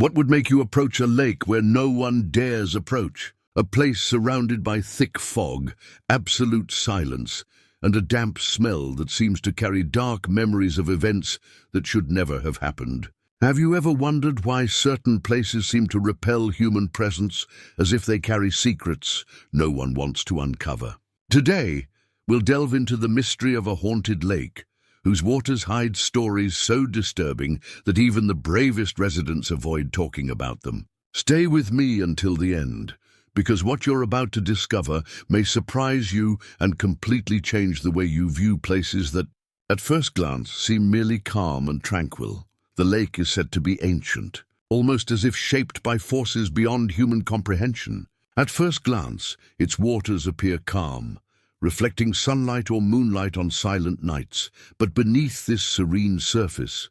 What would make you approach a lake where no one dares approach? A place surrounded by thick fog, absolute silence, and a damp smell that seems to carry dark memories of events that should never have happened. Have you ever wondered why certain places seem to repel human presence, as if they carry secrets no one wants to uncover? Today, we'll delve into the mystery of a haunted lake, whose waters hide stories so disturbing that even the bravest residents avoid talking about them. Stay with me until the end, because what you're about to discover may surprise you and completely change the way you view places that, at first glance, seem merely calm and tranquil. The lake is said to be ancient, almost as if shaped by forces beyond human comprehension. At first glance, its waters appear calm, reflecting sunlight or moonlight on silent nights. But beneath this serene surface,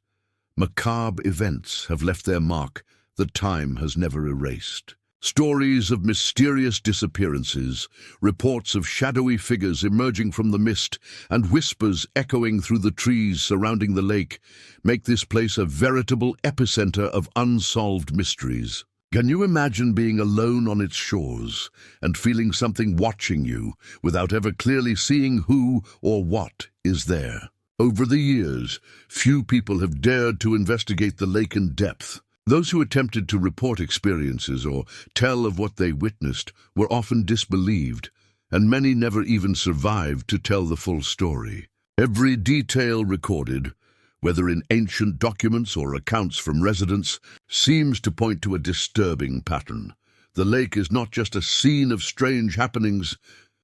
macabre events have left their mark that time has never erased. Stories of mysterious disappearances, reports of shadowy figures emerging from the mist, and whispers echoing through the trees surrounding the lake make this place a veritable epicenter of unsolved mysteries. Can you imagine being alone on its shores and feeling something watching you without ever clearly seeing who or what is there? Over the years, few people have dared to investigate the lake in depth. Those who attempted to report experiences or tell of what they witnessed were often disbelieved, and many never even survived to tell the full story. Every detail recorded, whether in ancient documents or accounts from residents, seems to point to a disturbing pattern. The lake is not just a scene of strange happenings,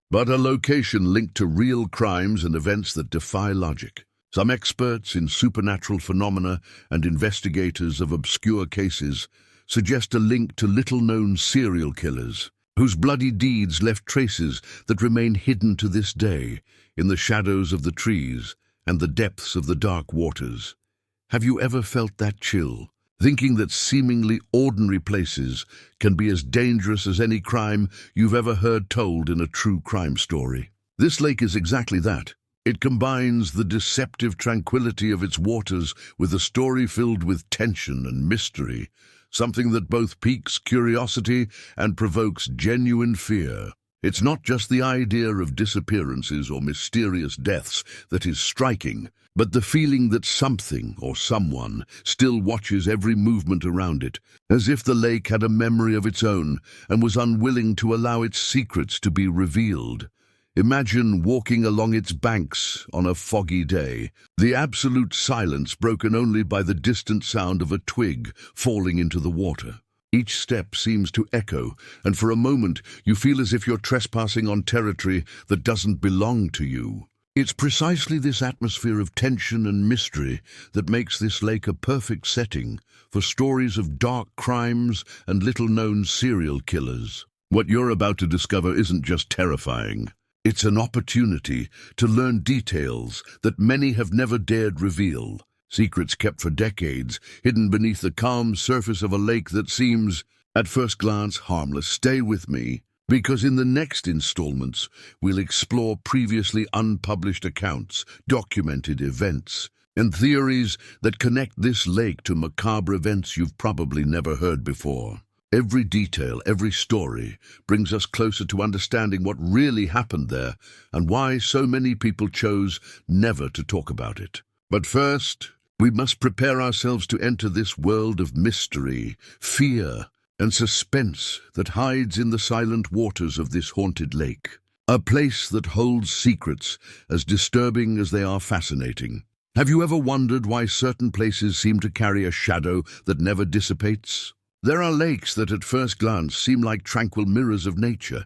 but a location linked to real crimes and events that defy logic. Some experts in supernatural phenomena and investigators of obscure cases suggest a link to little-known serial killers, whose bloody deeds left traces that remain hidden to this day in the shadows of the trees and the depths of the dark waters. Have you ever felt that chill, thinking that seemingly ordinary places can be as dangerous as any crime you've ever heard told in a true crime story? This lake is exactly that. It combines the deceptive tranquility of its waters with a story filled with tension and mystery, something that both piques curiosity and provokes genuine fear. It's not just the idea of disappearances or mysterious deaths that is striking, but the feeling that something or someone still watches every movement around it, as if the lake had a memory of its own and was unwilling to allow its secrets to be revealed. Imagine walking along its banks on a foggy day, the absolute silence broken only by the distant sound of a twig falling into the water. Each step seems to echo, and for a moment you feel as if you're trespassing on territory that doesn't belong to you. It's precisely this atmosphere of tension and mystery that makes this lake a perfect setting for stories of dark crimes and little-known serial killers. What you're about to discover isn't just terrifying. It's an opportunity to learn details that many have never dared reveal. Secrets kept for decades, hidden beneath the calm surface of a lake that seems, at first glance, harmless. Stay with me, because in the next installments, we'll explore previously unpublished accounts, documented events, and theories that connect this lake to macabre events you've probably never heard before. Every detail, every story, brings us closer to understanding what really happened there and why so many people chose never to talk about it. But first, we must prepare ourselves to enter this world of mystery, fear, and suspense that hides in the silent waters of this haunted lake. A place that holds secrets as disturbing as they are fascinating. Have you ever wondered why certain places seem to carry a shadow that never dissipates? There are lakes that at first glance seem like tranquil mirrors of nature,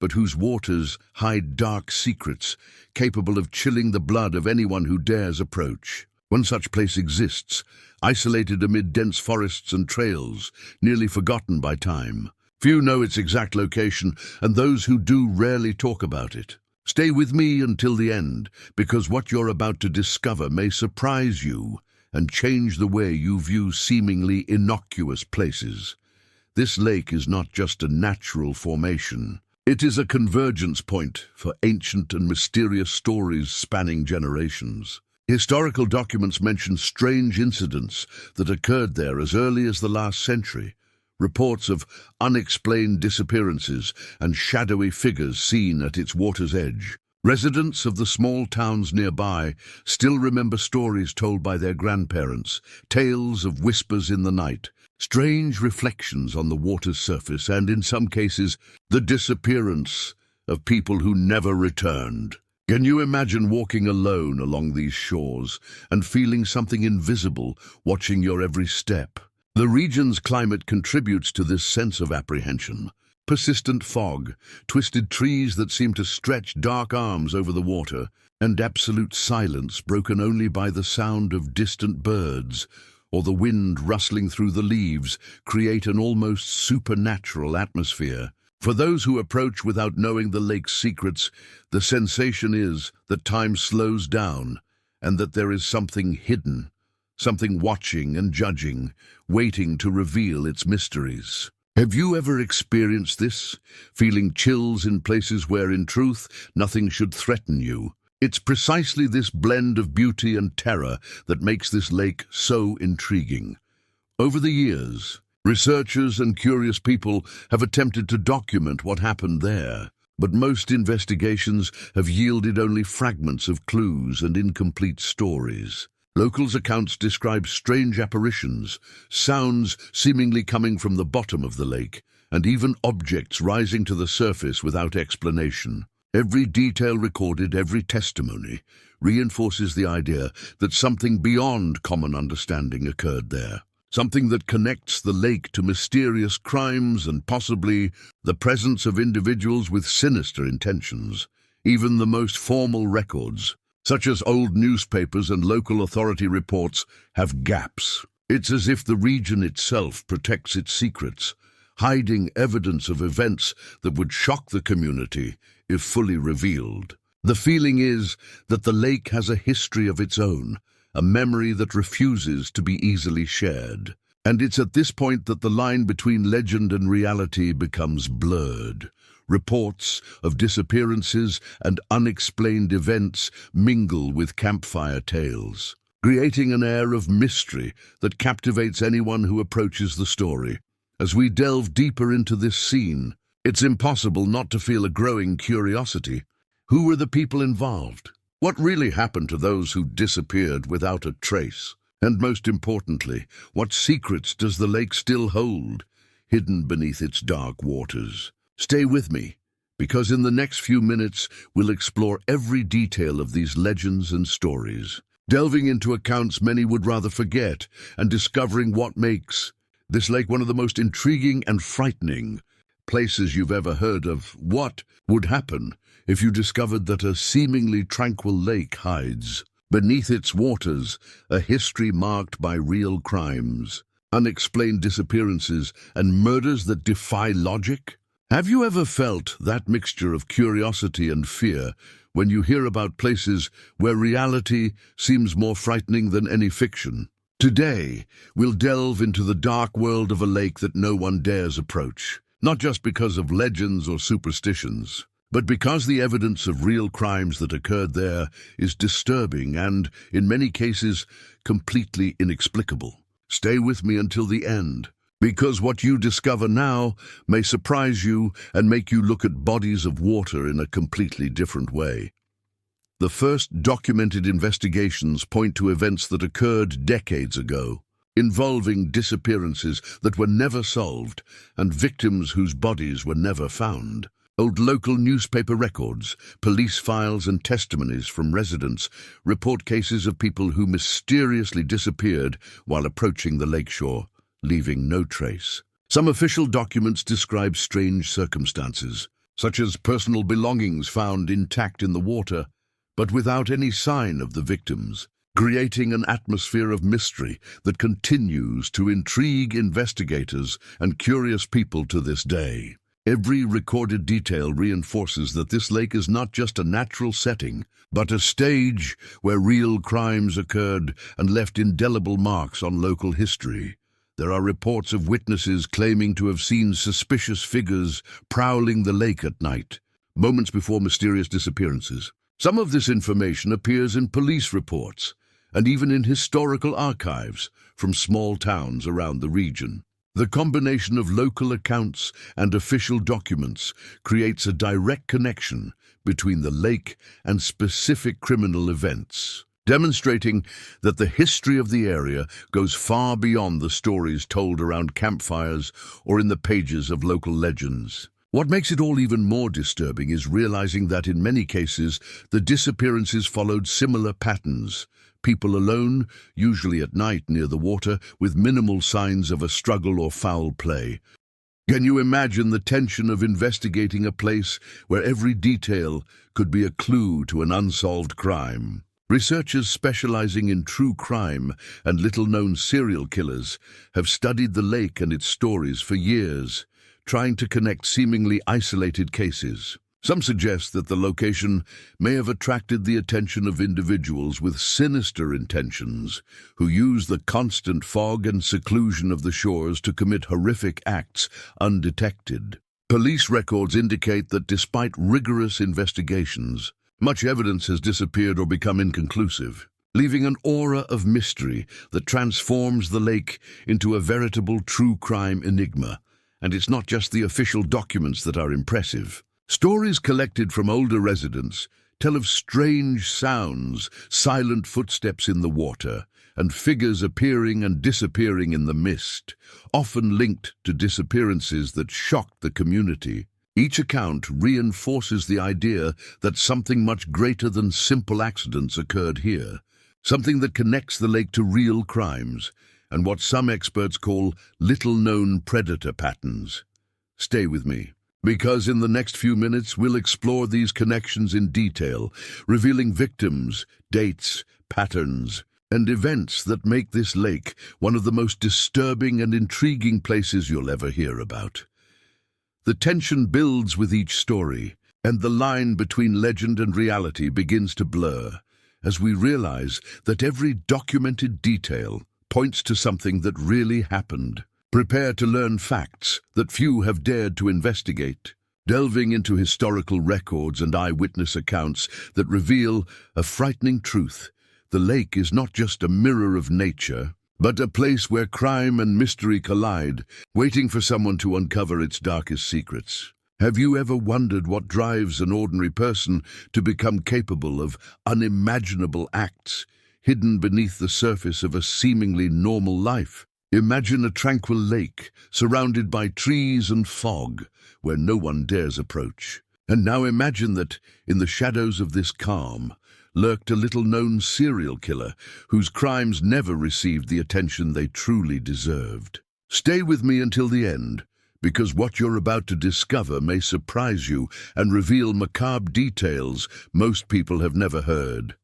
but whose waters hide dark secrets capable of chilling the blood of anyone who dares approach. One such place exists, isolated amid dense forests and trails, nearly forgotten by time. Few know its exact location, and those who do rarely talk about it. Stay with me until the end, because what you're about to discover may surprise you and change the way you view seemingly innocuous places. This lake is not just a natural formation. It is a convergence point for ancient and mysterious stories spanning generations. Historical documents mention strange incidents that occurred there as early as the last century. Reports of unexplained disappearances and shadowy figures seen at its water's edge. Residents of the small towns nearby still remember stories told by their grandparents, tales of whispers in the night, strange reflections on the water's surface, and in some cases, the disappearance of people who never returned. Can you imagine walking alone along these shores and feeling something invisible watching your every step? The region's climate contributes to this sense of apprehension. Persistent fog, twisted trees that seem to stretch dark arms over the water, and absolute silence broken only by the sound of distant birds or the wind rustling through the leaves create an almost supernatural atmosphere. For those who approach without knowing the lake's secrets, the sensation is that time slows down and that there is something hidden, something watching and judging, waiting to reveal its mysteries. Have you ever experienced this, feeling chills in places where, in truth, nothing should threaten you? It's precisely this blend of beauty and terror that makes this lake so intriguing. Over the years, researchers and curious people have attempted to document what happened there, but most investigations have yielded only fragments of clues and incomplete stories. Locals' accounts describe strange apparitions, sounds seemingly coming from the bottom of the lake, and even objects rising to the surface without explanation. Every detail recorded, every testimony, reinforces the idea that something beyond common understanding occurred there. Something that connects the lake to mysterious crimes and possibly the presence of individuals with sinister intentions. Even the most formal records, such as old newspapers and local authority reports, have gaps. It's as if the region itself protects its secrets, hiding evidence of events that would shock the community if fully revealed. The feeling is that the lake has a history of its own, a memory that refuses to be easily shared. And it's at this point that the line between legend and reality becomes blurred. Reports of disappearances and unexplained events mingle with campfire tales, creating an air of mystery that captivates anyone who approaches the story. As we delve deeper into this scene, it's impossible not to feel a growing curiosity. Who were the people involved? What really happened to those who disappeared without a trace? And most importantly, what secrets does the lake still hold, hidden beneath its dark waters? Stay with me, because in the next few minutes we'll explore every detail of these legends and stories, delving into accounts many would rather forget and discovering what makes this lake one of the most intriguing and frightening places you've ever heard of. What would happen if you discovered that a seemingly tranquil lake hides beneath its waters a history marked by real crimes, unexplained disappearances, and murders that defy logic? Have you ever felt that mixture of curiosity and fear when you hear about places where reality seems more frightening than any fiction? Today, we'll delve into the dark world of a lake that no one dares approach, not just because of legends or superstitions, but because the evidence of real crimes that occurred there is disturbing and, in many cases, completely inexplicable. Stay with me until the end, because what you discover now may surprise you and make you look at bodies of water in a completely different way. The first documented investigations point to events that occurred decades ago, involving disappearances that were never solved and victims whose bodies were never found. Old local newspaper records, police files, and testimonies from residents report cases of people who mysteriously disappeared while approaching the lakeshore, leaving no trace. Some official documents describe strange circumstances, such as personal belongings found intact in the water, but without any sign of the victims, creating an atmosphere of mystery that continues to intrigue investigators and curious people to this day. Every recorded detail reinforces that this lake is not just a natural setting, but a stage where real crimes occurred and left indelible marks on local history. There are reports of witnesses claiming to have seen suspicious figures prowling the lake at night, moments before mysterious disappearances. Some of this information appears in police reports and even in historical archives from small towns around the region. The combination of local accounts and official documents creates a direct connection between the lake and specific criminal events, demonstrating that the history of the area goes far beyond the stories told around campfires or in the pages of local legends. What makes it all even more disturbing is realizing that in many cases, the disappearances followed similar patterns. People alone, usually at night near the water, with minimal signs of a struggle or foul play. Can you imagine the tension of investigating a place where every detail could be a clue to an unsolved crime? Researchers specializing in true crime and little-known serial killers have studied the lake and its stories for years, trying to connect seemingly isolated cases. Some suggest that the location may have attracted the attention of individuals with sinister intentions who use the constant fog and seclusion of the shores to commit horrific acts undetected. Police records indicate that despite rigorous investigations, much evidence has disappeared or become inconclusive, leaving an aura of mystery that transforms the lake into a veritable true crime enigma. And it's not just the official documents that are impressive. Stories collected from older residents tell of strange sounds, silent footsteps in the water, and figures appearing and disappearing in the mist, often linked to disappearances that shocked the community. Each account reinforces the idea that something much greater than simple accidents occurred here, something that connects the lake to real crimes and what some experts call little-known predator patterns. Stay with me, because in the next few minutes we'll explore these connections in detail, revealing victims, dates, patterns, and events that make this lake one of the most disturbing and intriguing places you'll ever hear about. The tension builds with each story, and the line between legend and reality begins to blur, as we realize that every documented detail points to something that really happened. Prepare to learn facts that few have dared to investigate, delving into historical records and eyewitness accounts that reveal a frightening truth. The lake is not just a mirror of nature, but a place where crime and mystery collide, waiting for someone to uncover its darkest secrets. Have you ever wondered what drives an ordinary person to become capable of unimaginable acts hidden beneath the surface of a seemingly normal life? Imagine a tranquil lake surrounded by trees and fog where no one dares approach. And now imagine that in the shadows of this calm lurked a little-known serial killer whose crimes never received the attention they truly deserved. Stay with me until the end, because what you're about to discover may surprise you and reveal macabre details most people have never heard.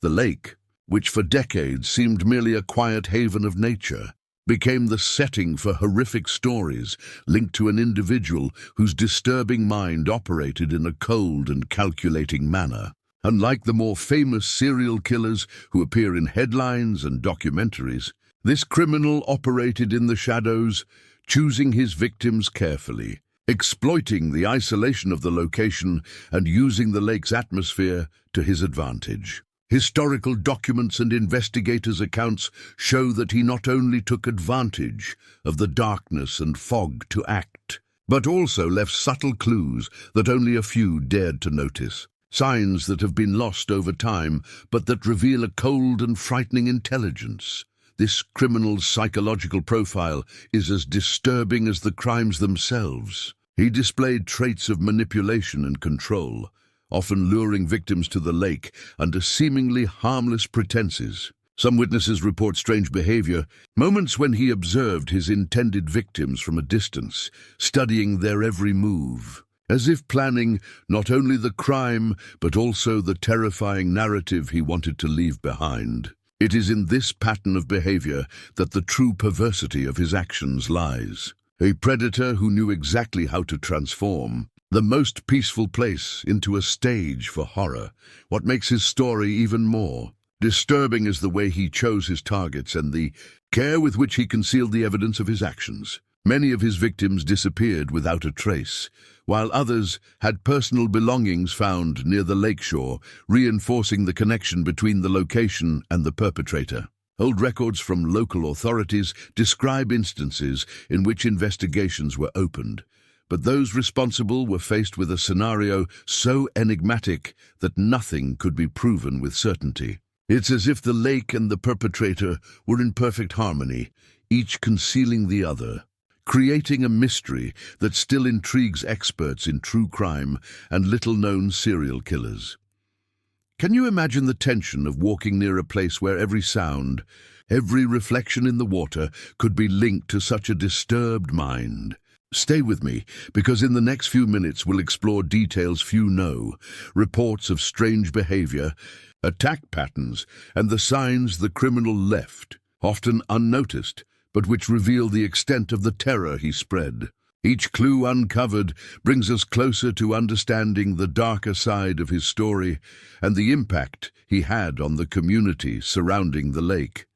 The lake, which for decades seemed merely a quiet haven of nature, became the setting for horrific stories linked to an individual whose disturbing mind operated in a cold and calculating manner. Unlike the more famous serial killers who appear in headlines and documentaries, this criminal operated in the shadows, choosing his victims carefully, exploiting the isolation of the location and using the lake's atmosphere to his advantage. Historical documents and investigators' accounts show that he not only took advantage of the darkness and fog to act, but also left subtle clues that only a few dared to notice. Signs that have been lost over time, but that reveal a cold and frightening intelligence. This criminal's psychological profile is as disturbing as the crimes themselves. He displayed traits of manipulation and control, often luring victims to the lake under seemingly harmless pretenses. Some witnesses report strange behavior, moments when he observed his intended victims from a distance, studying their every move, as if planning not only the crime but also the terrifying narrative he wanted to leave behind. It is in this pattern of behavior that the true perversity of his actions lies. A predator who knew exactly how to transform the most peaceful place into a stage for horror. What makes his story even more disturbing is the way he chose his targets and the care with which he concealed the evidence of his actions. Many of his victims disappeared without a trace, while others had personal belongings found near the lakeshore, reinforcing the connection between the location and the perpetrator. Old records from local authorities describe instances in which investigations were opened, but those responsible were faced with a scenario so enigmatic that nothing could be proven with certainty. It's as if the lake and the perpetrator were in perfect harmony, each concealing the other, creating a mystery that still intrigues experts in true crime and little-known serial killers. Can you imagine the tension of walking near a place where every sound, every reflection in the water could be linked to such a disturbed mind? Stay with me, because in the next few minutes we'll explore details few know, reports of strange behavior, attack patterns, and the signs the criminal left, often unnoticed, but which reveal the extent of the terror he spread. Each clue uncovered brings us closer to understanding the darker side of his story and the impact he had on the community surrounding the lake.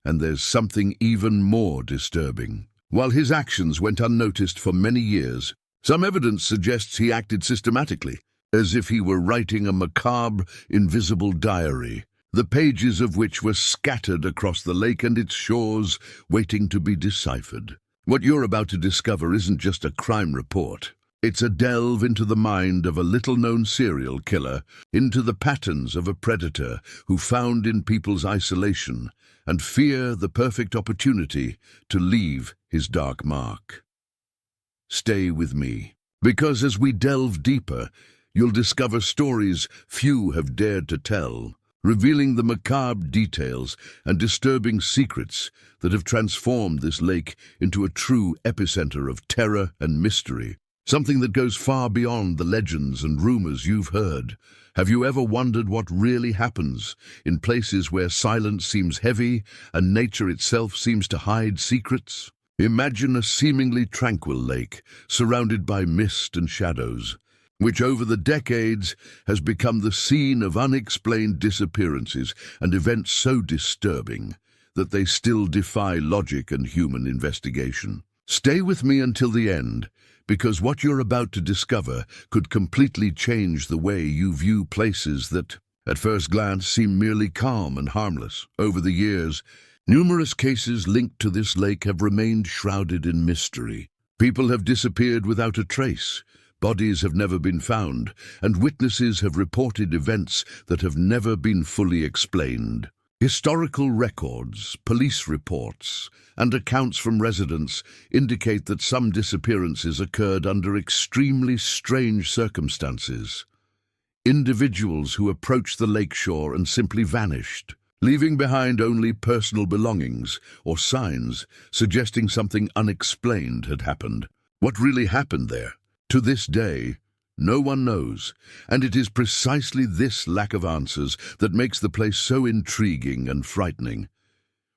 And there's something even more disturbing. While his actions went unnoticed for many years, some evidence suggests he acted systematically, as if he were writing a macabre, invisible diary, the pages of which were scattered across the lake and its shores, waiting to be deciphered. What you're about to discover isn't just a crime report. It's a delve into the mind of a little-known serial killer, into the patterns of a predator who found in people's isolation and fear the perfect opportunity to leave his dark mark. Stay with me, because as we delve deeper, you'll discover stories few have dared to tell, revealing the macabre details and disturbing secrets that have transformed this lake into a true epicenter of terror and mystery, something that goes far beyond the legends and rumors you've heard. Have you ever wondered what really happens in places where silence seems heavy and nature itself seems to hide secrets? Imagine a seemingly tranquil lake surrounded by mist and shadows, which over the decades has become the scene of unexplained disappearances and events so disturbing that they still defy logic and human investigation. Stay with me until the end, because what you're about to discover could completely change the way you view places that, at first glance, seem merely calm and harmless. Over the years, numerous cases linked to this lake have remained shrouded in mystery. People have disappeared without a trace, bodies have never been found, and witnesses have reported events that have never been fully explained. Historical records, police reports, and accounts from residents indicate that some disappearances occurred under extremely strange circumstances. Individuals who approached the lakeshore and simply vanished, leaving behind only personal belongings or signs suggesting something unexplained had happened. What really happened there? To this day, no one knows, and it is precisely this lack of answers that makes the place so intriguing and frightening.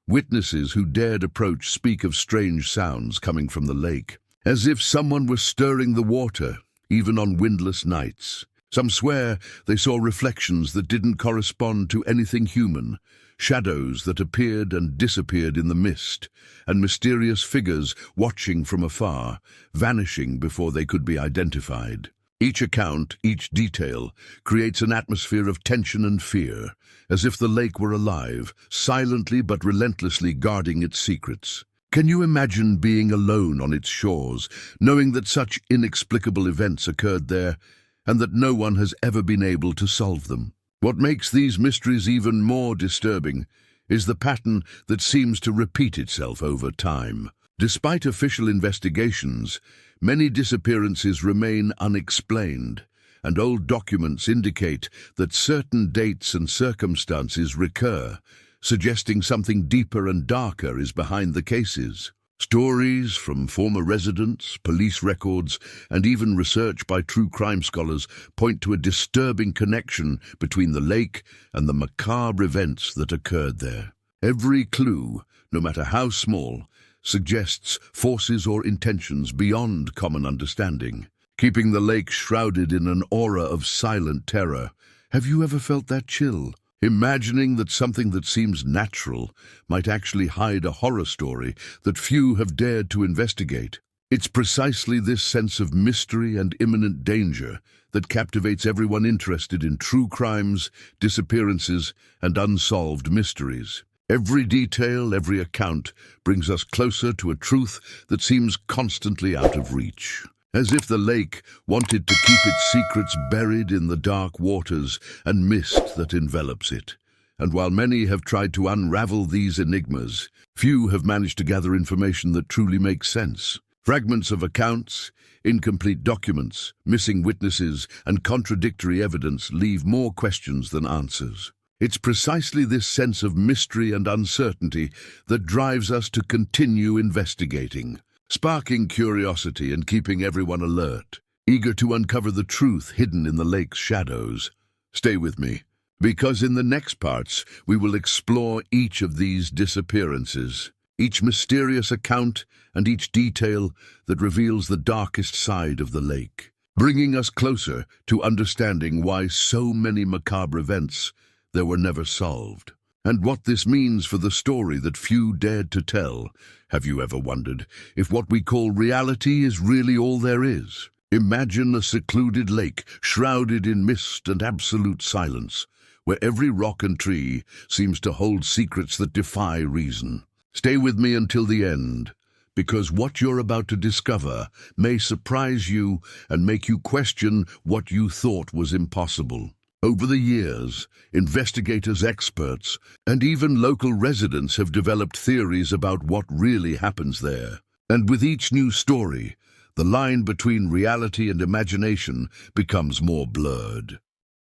Witnesses who dared approach speak of strange sounds coming from the lake, as if someone were stirring the water, even on windless nights. Some swear they saw reflections that didn't correspond to anything human, shadows that appeared and disappeared in the mist, and mysterious figures watching from afar, vanishing before they could be identified. Each account, each detail, creates an atmosphere of tension and fear, as if the lake were alive, silently but relentlessly guarding its secrets. Can you imagine being alone on its shores, knowing that such inexplicable events occurred there, and that no one has ever been able to solve them? What makes these mysteries even more disturbing is the pattern that seems to repeat itself over time. Despite official investigations, many disappearances remain unexplained, and old documents indicate that certain dates and circumstances recur, suggesting something deeper and darker is behind the cases. Stories from former residents, police records, and even research by true crime scholars point to a disturbing connection between the lake and the macabre events that occurred there. Every clue, no matter how small, suggests forces or intentions beyond common understanding, keeping the lake shrouded in an aura of silent terror. Have you ever felt that chill? imagining that something that seems natural might actually hide a horror story that few have dared to investigate. It's precisely this sense of mystery and imminent danger that captivates everyone interested in true crimes, disappearances, and unsolved mysteries. Every detail, every account brings us closer to a truth that seems constantly out of reach. As if the lake wanted to keep its secrets buried in the dark waters and mist that envelops it. And while many have tried to unravel these enigmas, few have managed to gather information that truly makes sense. Fragments of accounts, incomplete documents, missing witnesses, and contradictory evidence leave more questions than answers. It's precisely this sense of mystery and uncertainty that drives us to continue investigating, sparking curiosity and keeping everyone alert, eager to uncover the truth hidden in the lake's shadows. Stay with me, because in the next parts we will explore each of these disappearances, each mysterious account and each detail that reveals the darkest side of the lake, bringing us closer to understanding why so many macabre events there were never solved, and what this means for the story that few dared to tell. Have you ever wondered if what we call reality is really all there is? Imagine a secluded lake shrouded in mist and absolute silence, where every rock and tree seems to hold secrets that defy reason. Stay with me until the end, because what you're about to discover may surprise you and make you question what you thought was impossible. Over the years, investigators, experts, and even local residents have developed theories about what really happens there. And with each new story, the line between reality and imagination becomes more blurred.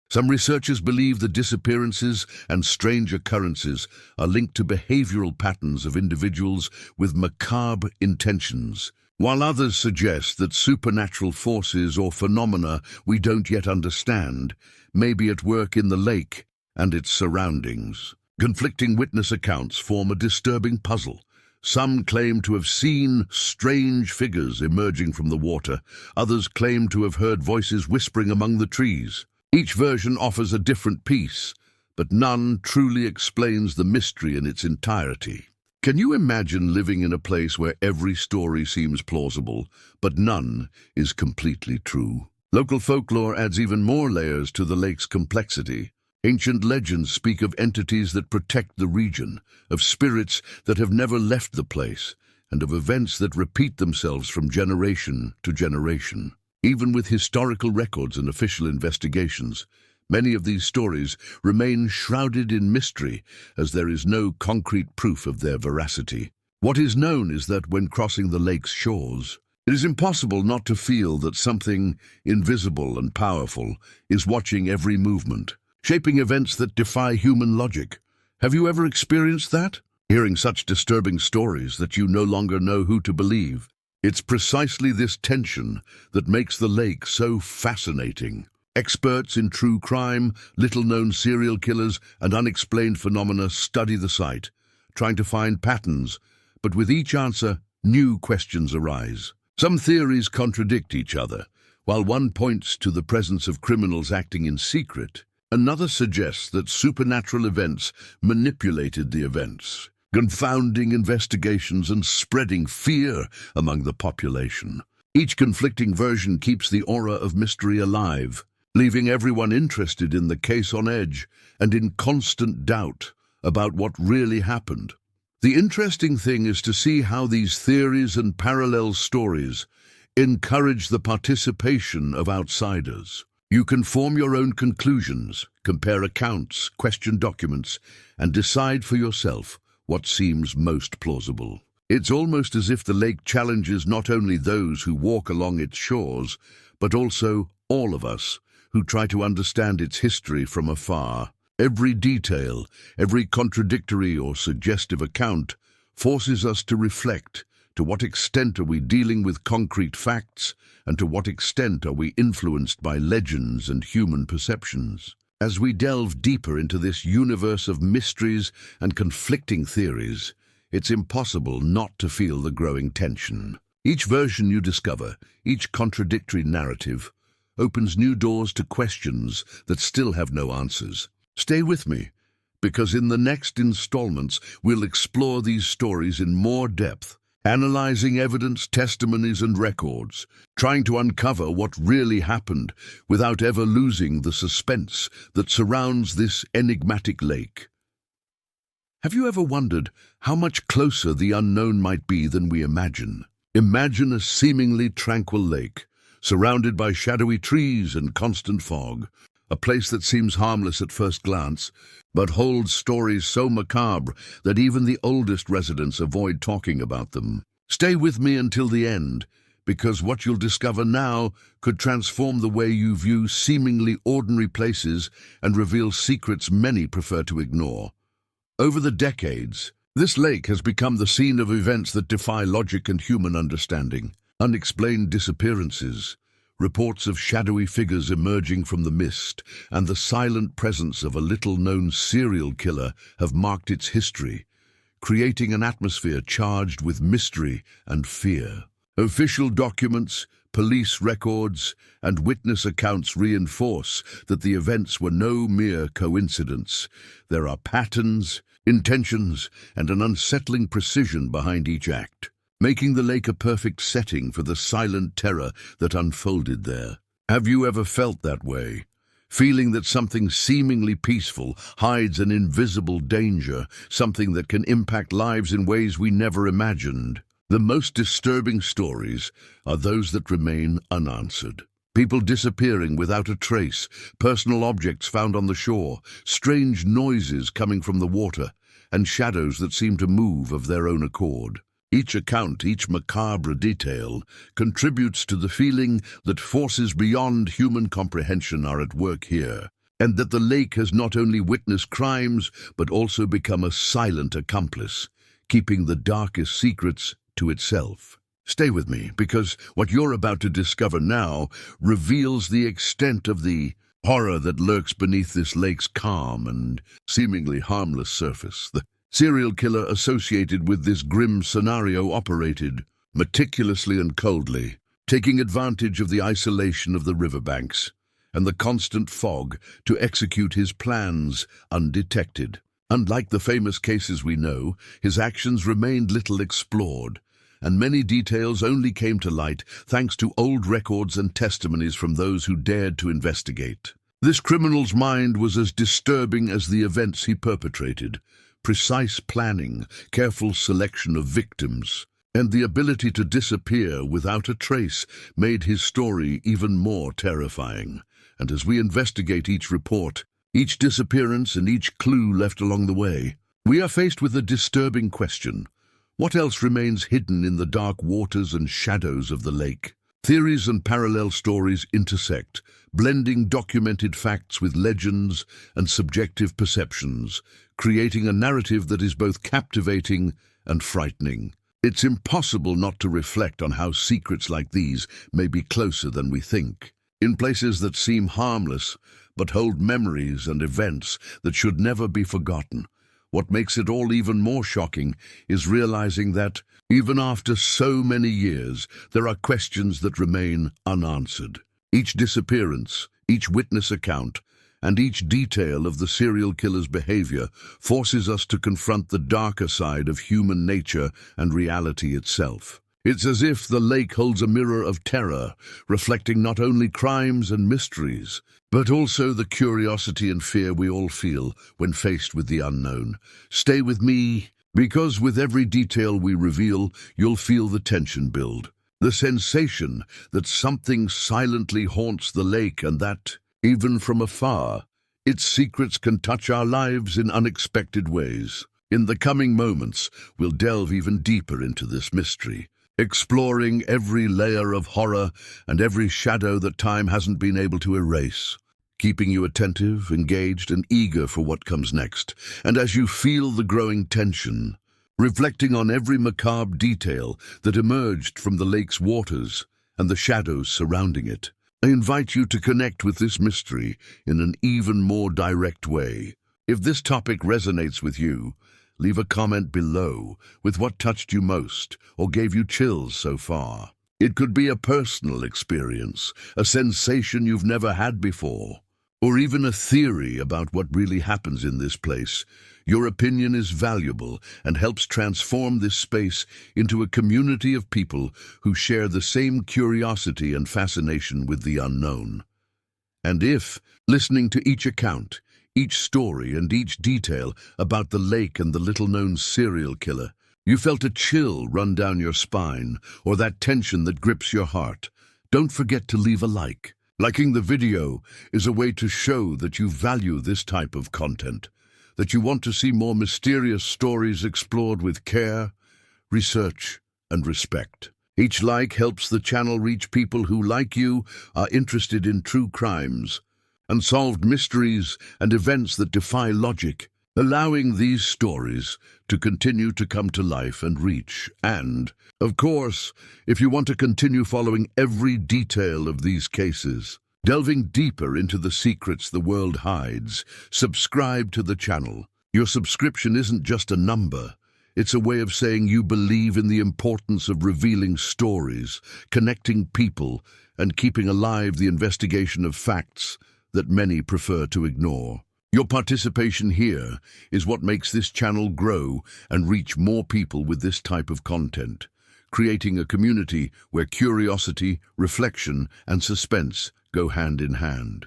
Some researchers believe the disappearances and strange occurrences are linked to behavioral patterns of individuals with macabre intentions, while others suggest that supernatural forces or phenomena we don't yet understand may be at work in the lake and its surroundings. Conflicting witness accounts form a disturbing puzzle. Some claim to have seen strange figures emerging from the water. Others claim to have heard voices whispering among the trees. Each version offers a different piece, but none truly explains the mystery in its entirety. Can you imagine living in a place where every story seems plausible, but none is completely true? Local folklore adds even more layers to the lake's complexity. Ancient legends speak of entities that protect the region, of spirits that have never left the place, and of events that repeat themselves from generation to generation. Even with historical records and official investigations, many of these stories remain shrouded in mystery, as there is no concrete proof of their veracity. What is known is that when crossing the lake's shores, it is impossible not to feel that something invisible and powerful is watching every movement, shaping events that defy human logic. Have you ever experienced that? Hearing such disturbing stories that you no longer know who to believe. It's precisely this tension that makes the lake so fascinating. Experts in true crime, little-known serial killers, and unexplained phenomena study the site, trying to find patterns, but with each answer, new questions arise. Some theories contradict each other. While one points to the presence of criminals acting in secret, another suggests that supernatural events manipulated the events, confounding investigations and spreading fear among the population. Each conflicting version keeps the aura of mystery alive, leaving everyone interested in the case on edge and in constant doubt about what really happened. The interesting thing is to see how these theories and parallel stories encourage the participation of outsiders. You can form your own conclusions, compare accounts, question documents, and decide for yourself what seems most plausible. It's almost as if the lake challenges not only those who walk along its shores, but also all of us who try to understand its history from afar. Every detail, every contradictory or suggestive account forces us to reflect. To what extent are we dealing with concrete facts, and to what extent are we influenced by legends and human perceptions? As we delve deeper into this universe of mysteries and conflicting theories, it's impossible not to feel the growing tension. Each version you discover, each contradictory narrative, opens new doors to questions that still have no answers. Stay with me, because in the next installments we'll explore these stories in more depth, analyzing evidence, testimonies, and records, trying to uncover what really happened without ever losing the suspense that surrounds this enigmatic lake. Have you ever wondered how much closer the unknown might be than we imagine? Imagine a seemingly tranquil lake, surrounded by shadowy trees and constant fog, a place that seems harmless at first glance, but holds stories so macabre that even the oldest residents avoid talking about them. Stay with me until the end, because what you'll discover now could transform the way you view seemingly ordinary places and reveal secrets many prefer to ignore. Over the decades, this lake has become the scene of events that defy logic and human understanding. Unexplained disappearances, reports of shadowy figures emerging from the mist, and the silent presence of a little-known serial killer have marked its history, creating an atmosphere charged with mystery and fear. Official documents, police records, and witness accounts reinforce that the events were no mere coincidence. There are patterns, intentions, and an unsettling precision behind each act, making the lake a perfect setting for the silent terror that unfolded there. Have you ever felt that way? Feeling that something seemingly peaceful hides an invisible danger, something that can impact lives in ways we never imagined? The most disturbing stories are those that remain unanswered. People disappearing without a trace, personal objects found on the shore, strange noises coming from the water, and shadows that seem to move of their own accord. Each account, each macabre detail, contributes to the feeling that forces beyond human comprehension are at work here, and that the lake has not only witnessed crimes, but also become a silent accomplice, keeping the darkest secrets to itself. Stay with me, because what you're about to discover now reveals the extent of the horror that lurks beneath this lake's calm and seemingly harmless surface. The serial killer associated with this grim scenario operated meticulously and coldly, taking advantage of the isolation of the riverbanks and the constant fog to execute his plans undetected. Unlike the famous cases we know, his actions remained little explored, and many details only came to light thanks to old records and testimonies from those who dared to investigate. This criminal's mind was as disturbing as the events he perpetrated. Precise planning, careful selection of victims, and the ability to disappear without a trace made his story even more terrifying. And as we investigate each report, each disappearance, and each clue left along the way, we are faced with a disturbing question. What else remains hidden in the dark waters and shadows of the lake? Theories and parallel stories intersect, blending documented facts with legends and subjective perceptions, creating a narrative that is both captivating and frightening. It's impossible not to reflect on how secrets like these may be closer than we think. In places that seem harmless, but hold memories and events that should never be forgotten. What makes it all even more shocking is realizing that, even after so many years, there are questions that remain unanswered. Each disappearance, each witness account, and each detail of the serial killer's behavior forces us to confront the darker side of human nature and reality itself. It's as if the lake holds a mirror of terror, reflecting not only crimes and mysteries, but also the curiosity and fear we all feel when faced with the unknown. Stay with me, because with every detail we reveal, you'll feel the tension build. The sensation that something silently haunts the lake and that, even from afar, its secrets can touch our lives in unexpected ways. In the coming moments, we'll delve even deeper into this mystery, exploring every layer of horror and every shadow that time hasn't been able to erase, keeping you attentive, engaged, and eager for what comes next. And as you feel the growing tension, reflecting on every macabre detail that emerged from the lake's waters and the shadows surrounding it, I invite you to connect with this mystery in an even more direct way. If this topic resonates with you, leave a comment below with what touched you most or gave you chills so far. It could be a personal experience, a sensation you've never had before, or even a theory about what really happens in this place, your opinion is valuable and helps transform this space into a community of people who share the same curiosity and fascination with the unknown. And if, listening to each account, each story and each detail about the lake and the little-known serial killer, you felt a chill run down your spine or that tension that grips your heart, don't forget to leave a like. Liking the video is a way to show that you value this type of content, that you want to see more mysterious stories explored with care, research, and respect. Each like helps the channel reach people who, like you, are interested in true crimes, unsolved mysteries, and events that defy logic, allowing these stories to continue to come to life and reach. And, of course, if you want to continue following every detail of these cases, delving deeper into the secrets the world hides, subscribe to the channel. Your subscription isn't just a number. It's a way of saying you believe in the importance of revealing stories, connecting people, and keeping alive the investigation of facts that many prefer to ignore. Your participation here is what makes this channel grow and reach more people with this type of content, creating a community where curiosity, reflection, and suspense go hand in hand.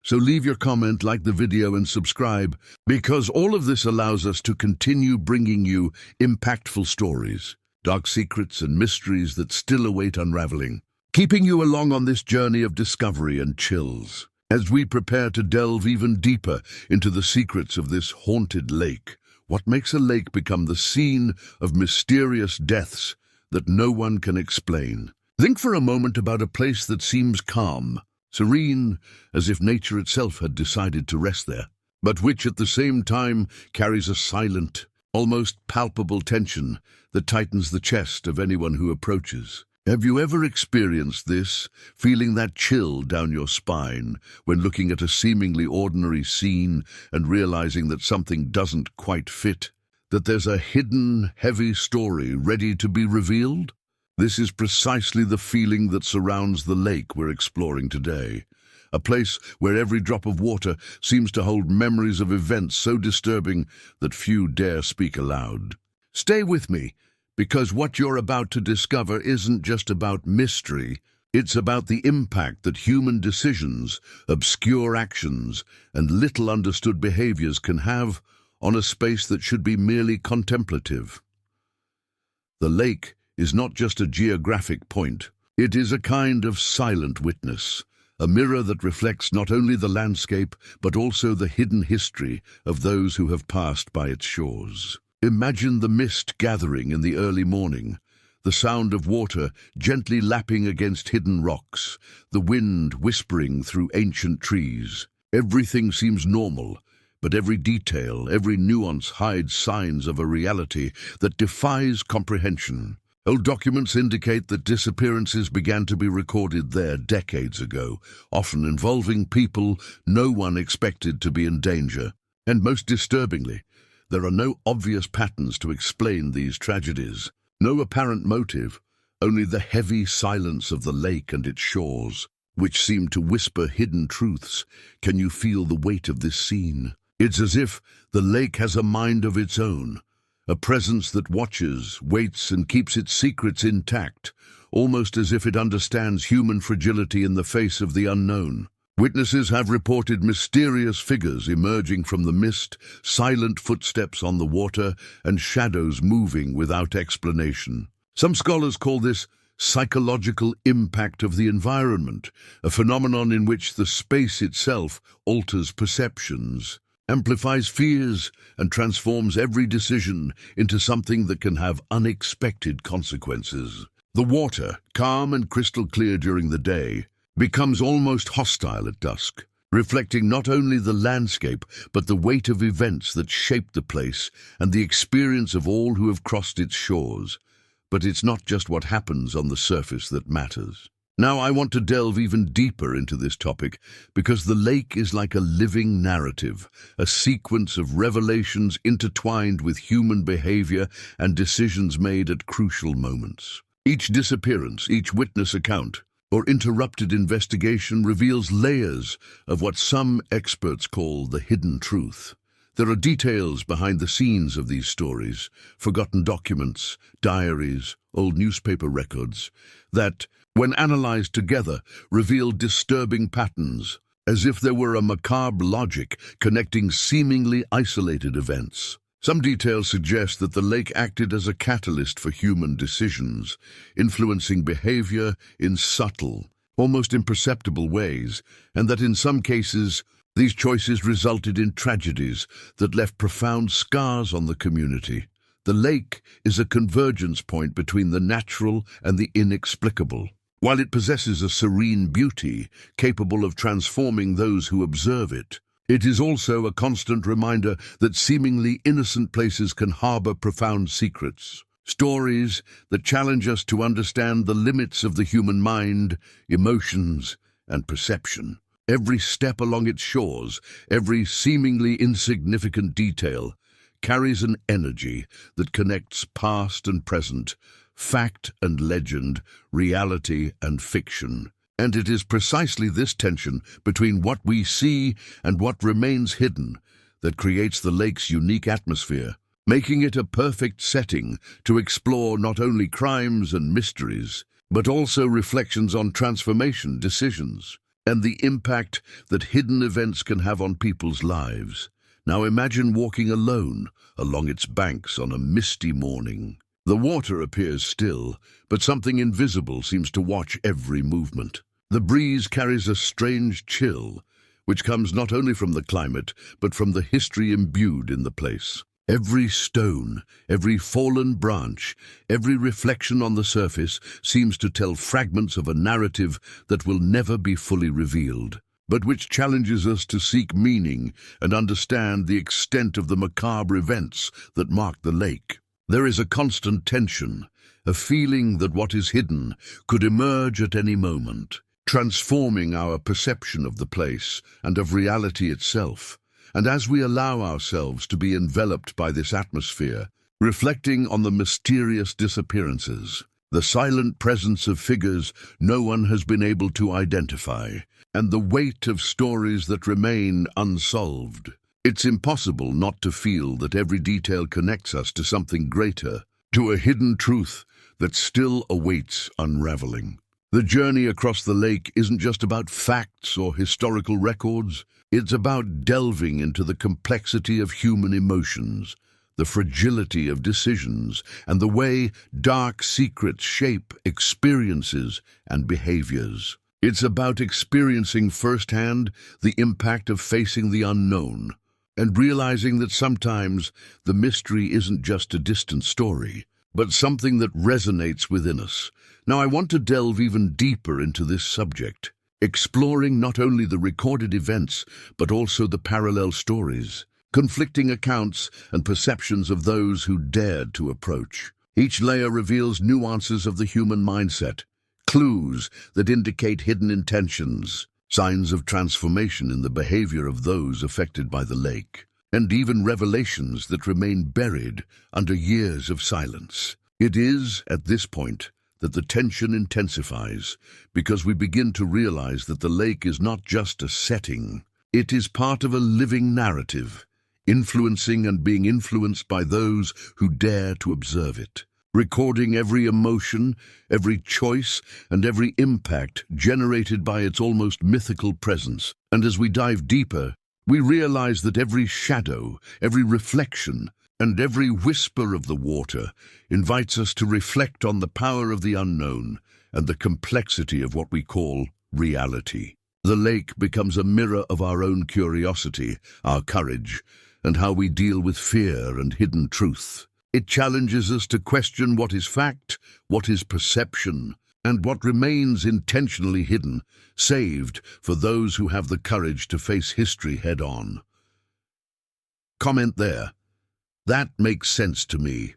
So leave your comment, like the video, and subscribe, because all of this allows us to continue bringing you impactful stories, dark secrets, and mysteries that still await unraveling, keeping you along on this journey of discovery and chills. As we prepare to delve even deeper into the secrets of this haunted lake, what makes a lake become the scene of mysterious deaths that no one can explain? Think for a moment about a place that seems calm, serene, as if nature itself had decided to rest there, but which at the same time carries a silent, almost palpable tension that tightens the chest of anyone who approaches. Have you ever experienced this, feeling that chill down your spine when looking at a seemingly ordinary scene and realizing that something doesn't quite fit, that there's a hidden, heavy story ready to be revealed? This is precisely the feeling that surrounds the lake we're exploring today, a place where every drop of water seems to hold memories of events so disturbing that few dare speak aloud. Stay with me, because what you're about to discover isn't just about mystery, it's about the impact that human decisions, obscure actions, and little understood behaviors can have on a space that should be merely contemplative. The lake is not just a geographic point, it is a kind of silent witness, a mirror that reflects not only the landscape but also the hidden history of those who have passed by its shores. Imagine the mist gathering in the early morning, the sound of water gently lapping against hidden rocks, the wind whispering through ancient trees. Everything seems normal, but every detail, every nuance hides signs of a reality that defies comprehension. Old documents indicate that disappearances began to be recorded there decades ago, often involving people no one expected to be in danger. And most disturbingly, there are no obvious patterns to explain these tragedies. No apparent motive, only the heavy silence of the lake and its shores, which seem to whisper hidden truths. Can you feel the weight of this scene? It's as if the lake has a mind of its own, a presence that watches, waits, and keeps its secrets intact, almost as if it understands human fragility in the face of the unknown. Witnesses have reported mysterious figures emerging from the mist, silent footsteps on the water, and shadows moving without explanation. Some scholars call this psychological impact of the environment, a phenomenon in which the space itself alters perceptions, amplifies fears, and transforms every decision into something that can have unexpected consequences. The water, calm and crystal clear during the day, becomes almost hostile at dusk, reflecting not only the landscape but the weight of events that shaped the place and the experience of all who have crossed its shores. But it's not just what happens on the surface that matters. Now I want to delve even deeper into this topic because the lake is like a living narrative, a sequence of revelations intertwined with human behavior and decisions made at crucial moments. Each disappearance, each witness account, or interrupted investigation reveals layers of what some experts call the hidden truth. There are details behind the scenes of these stories, forgotten documents, diaries, old newspaper records, that, when analyzed together, reveal disturbing patterns, as if there were a macabre logic connecting seemingly isolated events. Some details suggest that the lake acted as a catalyst for human decisions, influencing behavior in subtle, almost imperceptible ways, and that in some cases, these choices resulted in tragedies that left profound scars on the community. The lake is a convergence point between the natural and the inexplicable. While it possesses a serene beauty capable of transforming those who observe it, it is also a constant reminder that seemingly innocent places can harbor profound secrets, stories that challenge us to understand the limits of the human mind, emotions, and perception. Every step along its shores, every seemingly insignificant detail, carries an energy that connects past and present, fact and legend, reality and fiction. And it is precisely this tension between what we see and what remains hidden that creates the lake's unique atmosphere, making it a perfect setting to explore not only crimes and mysteries, but also reflections on transformation, decisions, and the impact that hidden events can have on people's lives. Now imagine walking alone along its banks on a misty morning. The water appears still, but something invisible seems to watch every movement. The breeze carries a strange chill, which comes not only from the climate, but from the history imbued in the place. Every stone, every fallen branch, every reflection on the surface seems to tell fragments of a narrative that will never be fully revealed, but which challenges us to seek meaning and understand the extent of the macabre events that mark the lake. There is a constant tension, a feeling that what is hidden could emerge at any moment, transforming our perception of the place and of reality itself. And as we allow ourselves to be enveloped by this atmosphere, reflecting on the mysterious disappearances, the silent presence of figures no one has been able to identify, and the weight of stories that remain unsolved, it's impossible not to feel that every detail connects us to something greater, to a hidden truth that still awaits unraveling. The journey across the lake isn't just about facts or historical records. It's about delving into the complexity of human emotions, the fragility of decisions, and the way dark secrets shape experiences and behaviors. It's about experiencing firsthand the impact of facing the unknown, and realizing that sometimes the mystery isn't just a distant story, but something that resonates within us. Now, I want to delve even deeper into this subject, exploring not only the recorded events, but also the parallel stories, conflicting accounts and perceptions of those who dared to approach. Each layer reveals nuances of the human mindset, clues that indicate hidden intentions, signs of transformation in the behavior of those affected by the lake, and even revelations that remain buried under years of silence. It is, at this point, that the tension intensifies, because we begin to realize that the lake is not just a setting. It is part of a living narrative, influencing and being influenced by those who dare to observe it, recording every emotion, every choice, and every impact generated by its almost mythical presence. And as we dive deeper, we realize that every shadow, every reflection, and every whisper of the water invites us to reflect on the power of the unknown and the complexity of what we call reality. The lake becomes a mirror of our own curiosity, our courage, and how we deal with fear and hidden truth. It challenges us to question what is fact, what is perception, and what remains intentionally hidden, saved for those who have the courage to face history head-on. Comment there. That makes sense to me.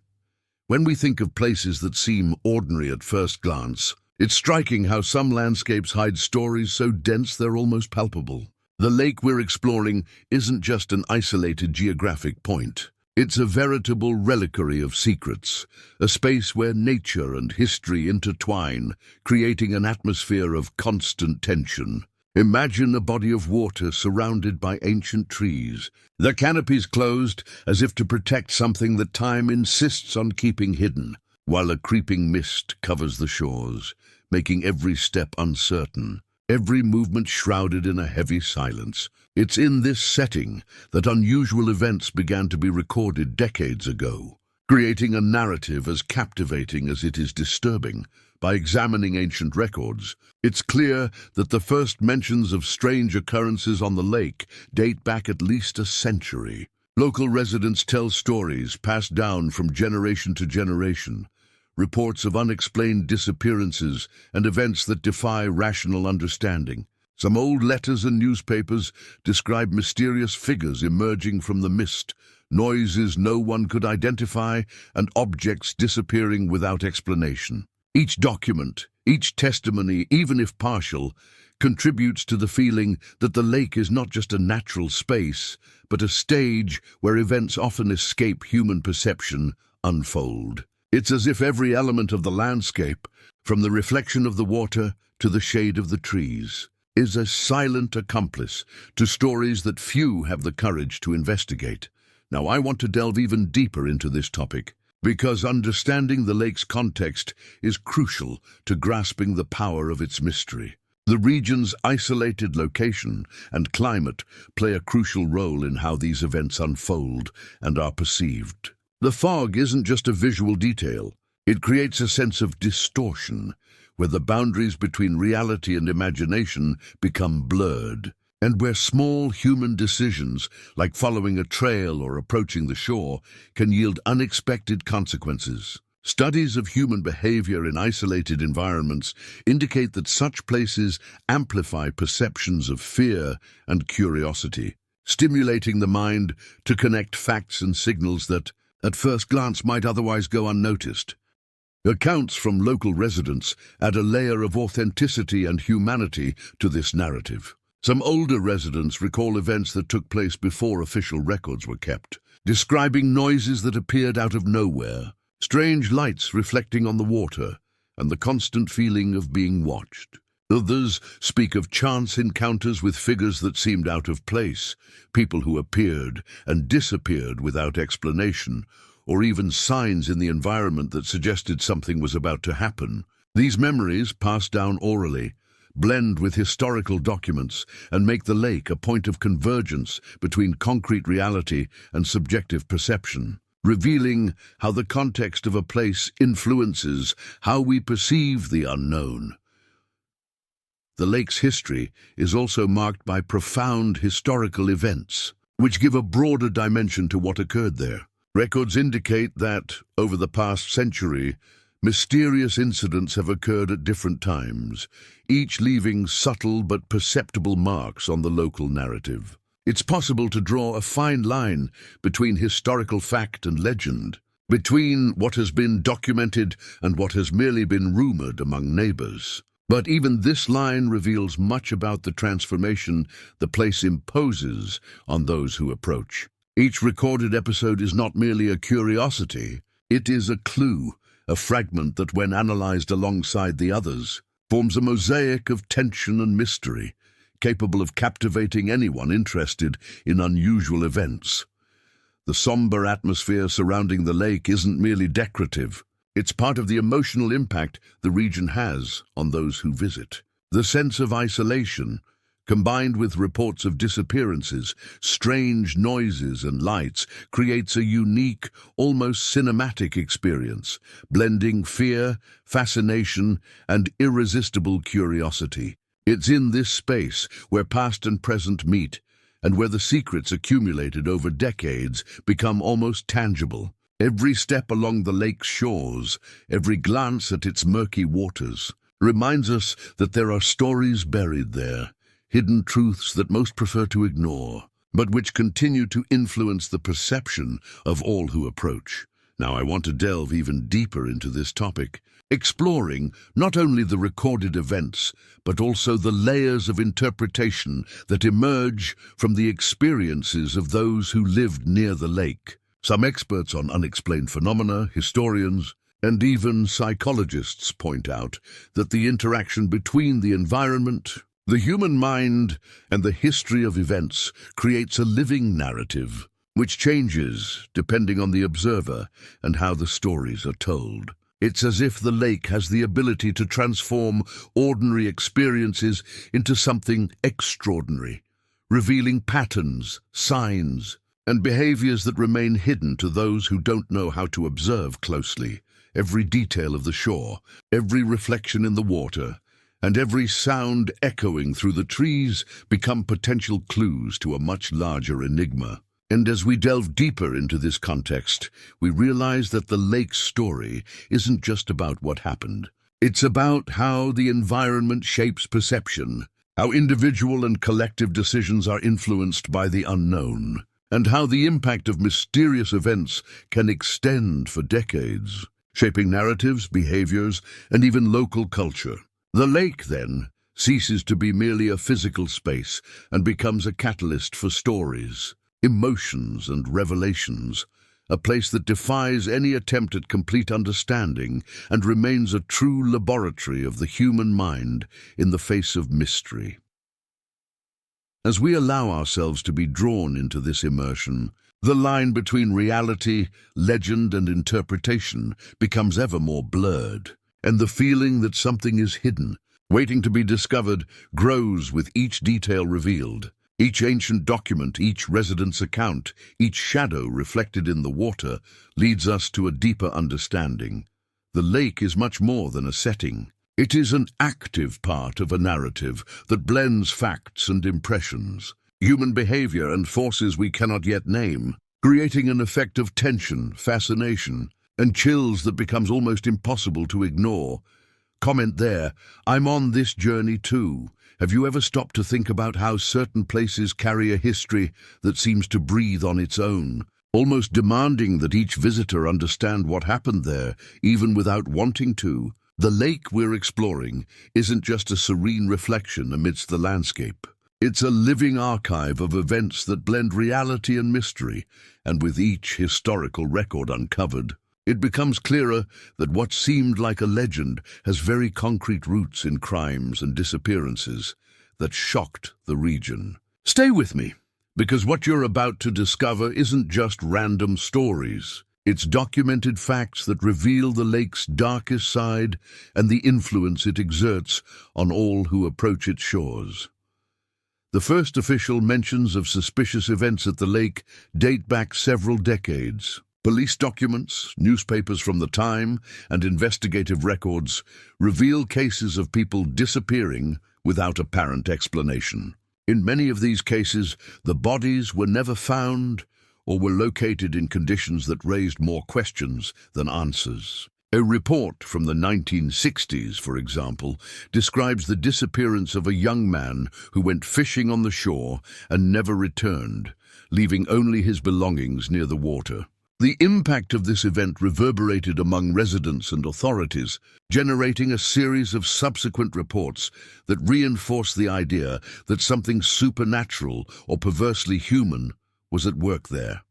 When we think of places that seem ordinary at first glance, it's striking how some landscapes hide stories so dense they're almost palpable. The lake we're exploring isn't just an isolated geographic point. It's a veritable reliquary of secrets, a space where nature and history intertwine, creating an atmosphere of constant tension. Imagine a body of water surrounded by ancient trees, the canopies closed as if to protect something that time insists on keeping hidden, while a creeping mist covers the shores, making every step uncertain, every movement shrouded in a heavy silence. It's in this setting that unusual events began to be recorded decades ago, creating a narrative as captivating as it is disturbing. By examining ancient records, it's clear that the first mentions of strange occurrences on the lake date back at least a century. Local residents tell stories passed down from generation to generation, reports of unexplained disappearances and events that defy rational understanding. Some old letters and newspapers describe mysterious figures emerging from the mist, noises no one could identify, and objects disappearing without explanation. Each document, each testimony, even if partial, contributes to the feeling that the lake is not just a natural space, but a stage where events often escape human perception, unfold. It's as if every element of the landscape, from the reflection of the water to the shade of the trees, is a silent accomplice to stories that few have the courage to investigate. Now, I want to delve even deeper into this topic, because understanding the lake's context is crucial to grasping the power of its mystery. The region's isolated location and climate play a crucial role in how these events unfold and are perceived. The fog isn't just a visual detail. It creates a sense of distortion, where the boundaries between reality and imagination become blurred, and where small human decisions, like following a trail or approaching the shore, can yield unexpected consequences. Studies of human behavior in isolated environments indicate that such places amplify perceptions of fear and curiosity, stimulating the mind to connect facts and signals that, at first glance, might otherwise go unnoticed. Accounts from local residents add a layer of authenticity and humanity to this narrative. Some older residents recall events that took place before official records were kept, describing noises that appeared out of nowhere, strange lights reflecting on the water, and the constant feeling of being watched. Others speak of chance encounters with figures that seemed out of place, people who appeared and disappeared without explanation, or even signs in the environment that suggested something was about to happen. These memories, passed down orally, blend with historical documents and make the lake a point of convergence between concrete reality and subjective perception, revealing how the context of a place influences how we perceive the unknown. The lake's history is also marked by profound historical events, which give a broader dimension to what occurred there. Records indicate that, over the past century, mysterious incidents have occurred at different times, each leaving subtle but perceptible marks on the local narrative. It's possible to draw a fine line between historical fact and legend, between what has been documented and what has merely been rumored among neighbors. But even this line reveals much about the transformation the place imposes on those who approach. Each recorded episode is not merely a curiosity, it is a clue, a fragment that, when analyzed alongside the others, forms a mosaic of tension and mystery, capable of captivating anyone interested in unusual events. The somber atmosphere surrounding the lake isn't merely decorative. It's part of the emotional impact the region has on those who visit. The sense of isolation, combined with reports of disappearances, strange noises and lights, creates a unique, almost cinematic experience, blending fear, fascination, and irresistible curiosity. It's in this space where past and present meet, and where the secrets accumulated over decades become almost tangible. Every step along the lake's shores, every glance at its murky waters, reminds us that there are stories buried there, hidden truths that most prefer to ignore, but which continue to influence the perception of all who approach. Now, I want to delve even deeper into this topic, exploring not only the recorded events, but also the layers of interpretation that emerge from the experiences of those who lived near the lake. Some experts on unexplained phenomena, historians, and even psychologists point out that the interaction between the environment, the human mind, and the history of events creates a living narrative, which changes depending on the observer and how the stories are told. It's as if the lake has the ability to transform ordinary experiences into something extraordinary, revealing patterns, signs, and behaviors that remain hidden to those who don't know how to observe closely. Every detail of the shore, every reflection in the water, and every sound echoing through the trees become potential clues to a much larger enigma. And as we delve deeper into this context, we realize that the lake's story isn't just about what happened. It's about how the environment shapes perception, how individual and collective decisions are influenced by the unknown, and how the impact of mysterious events can extend for decades, shaping narratives, behaviors, and even local culture. The lake, then, ceases to be merely a physical space and becomes a catalyst for stories, emotions, and revelations, a place that defies any attempt at complete understanding and remains a true laboratory of the human mind in the face of mystery. As we allow ourselves to be drawn into this immersion, the line between reality, legend, and interpretation becomes ever more blurred, and the feeling that something is hidden, waiting to be discovered, grows with each detail revealed. Each ancient document, each resident's account, each shadow reflected in the water leads us to a deeper understanding. The lake is much more than a setting. It is an active part of a narrative that blends facts and impressions, human behavior and forces we cannot yet name, creating an effect of tension, fascination, and chills that becomes almost impossible to ignore. Comment there, I'm on this journey too. Have you ever stopped to think about how certain places carry a history that seems to breathe on its own, almost demanding that each visitor understand what happened there, even without wanting to? The lake we're exploring isn't just a serene reflection amidst the landscape. It's a living archive of events that blend reality and mystery, and with each historical record uncovered, it becomes clearer that what seemed like a legend has very concrete roots in crimes and disappearances that shocked the region. Stay with me, because what you're about to discover isn't just random stories. It's documented facts that reveal the lake's darkest side and the influence it exerts on all who approach its shores. The first official mentions of suspicious events at the lake date back several decades. Police documents, newspapers from the time, and investigative records reveal cases of people disappearing without apparent explanation. In many of these cases, the bodies were never found or were located in conditions that raised more questions than answers. A report from the 1960s, for example, describes the disappearance of a young man who went fishing on the shore and never returned, leaving only his belongings near the water. The impact of this event reverberated among residents and authorities, generating a series of subsequent reports that reinforced the idea that something supernatural or perversely human was at work there.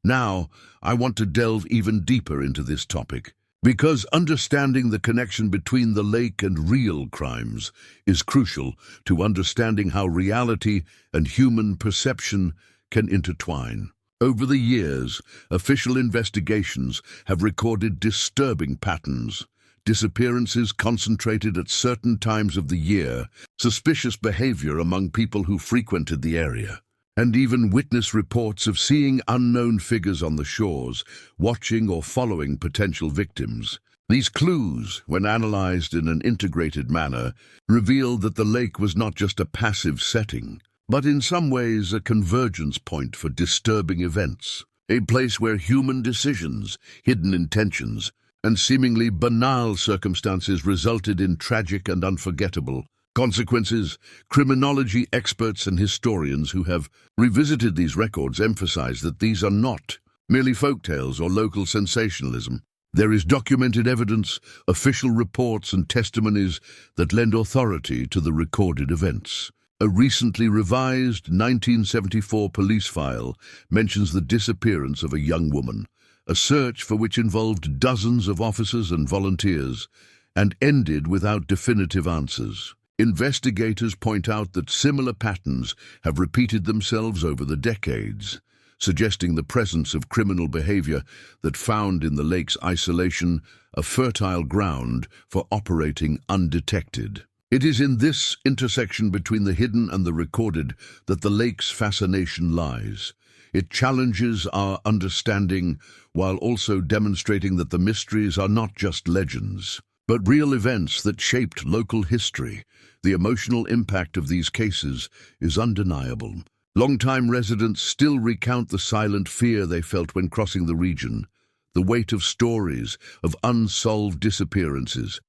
Now, I want to delve even deeper into this topic, because understanding the connection between the lake and real crimes is crucial to understanding how reality and human perception can intertwine. Over the years, official investigations have recorded disturbing patterns, disappearances concentrated at certain times of the year, suspicious behavior among people who frequented the area, and even witness reports of seeing unknown figures on the shores, watching or following potential victims. These clues, when analyzed in an integrated manner, reveal that the lake was not just a passive setting, but in some ways a convergence point for disturbing events, a place where human decisions, hidden intentions, and seemingly banal circumstances resulted in tragic and unforgettable consequences. Criminology experts and historians who have revisited these records emphasize that these are not merely folktales or local sensationalism. There is documented evidence, official reports, and testimonies that lend authority to the recorded events. A recently revised 1974 police file mentions the disappearance of a young woman, a search for which involved dozens of officers and volunteers, and ended without definitive answers. Investigators point out that similar patterns have repeated themselves over the decades, suggesting the presence of criminal behavior that found in the lake's isolation a fertile ground for operating undetected. It is in this intersection between the hidden and the recorded that the lake's fascination lies. It challenges our understanding while also demonstrating that the mysteries are not just legends, but real events that shaped local history. The emotional impact of these cases is undeniable. Longtime residents still recount the silent fear they felt when crossing the region, the weight of stories of unsolved disappearances,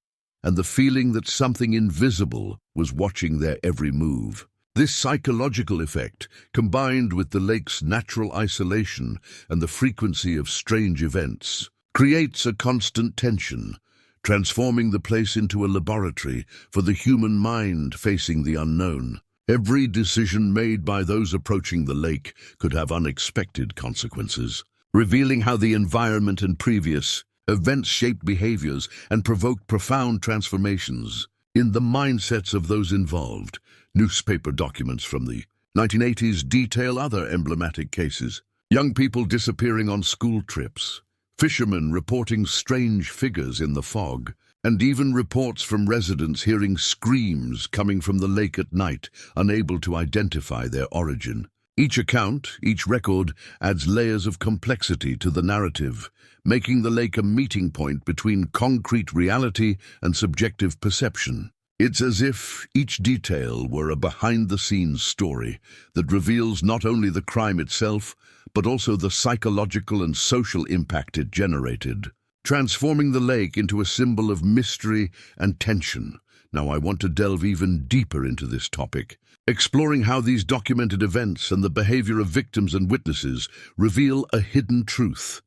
and the feeling that something invisible was watching their every move. This psychological effect, combined with the lake's natural isolation and the frequency of strange events, creates a constant tension, transforming the place into a laboratory for the human mind facing the unknown. Every decision made by those approaching the lake could have unexpected consequences, revealing how the environment and previous events shaped behaviors and provoked profound transformations in the mindsets of those involved. Newspaper documents from the 1980s detail other emblematic cases. Young people disappearing on school trips, fishermen reporting strange figures in the fog, and even reports from residents hearing screams coming from the lake at night, unable to identify their origin. Each account, each record, adds layers of complexity to the narrative, making the lake a meeting point between concrete reality and subjective perception. It's as if each detail were a behind-the-scenes story that reveals not only the crime itself, but also the psychological and social impact it generated, transforming the lake into a symbol of mystery and tension. Now I want to delve even deeper into this topic, exploring how these documented events and the behavior of victims and witnesses reveal a hidden truth.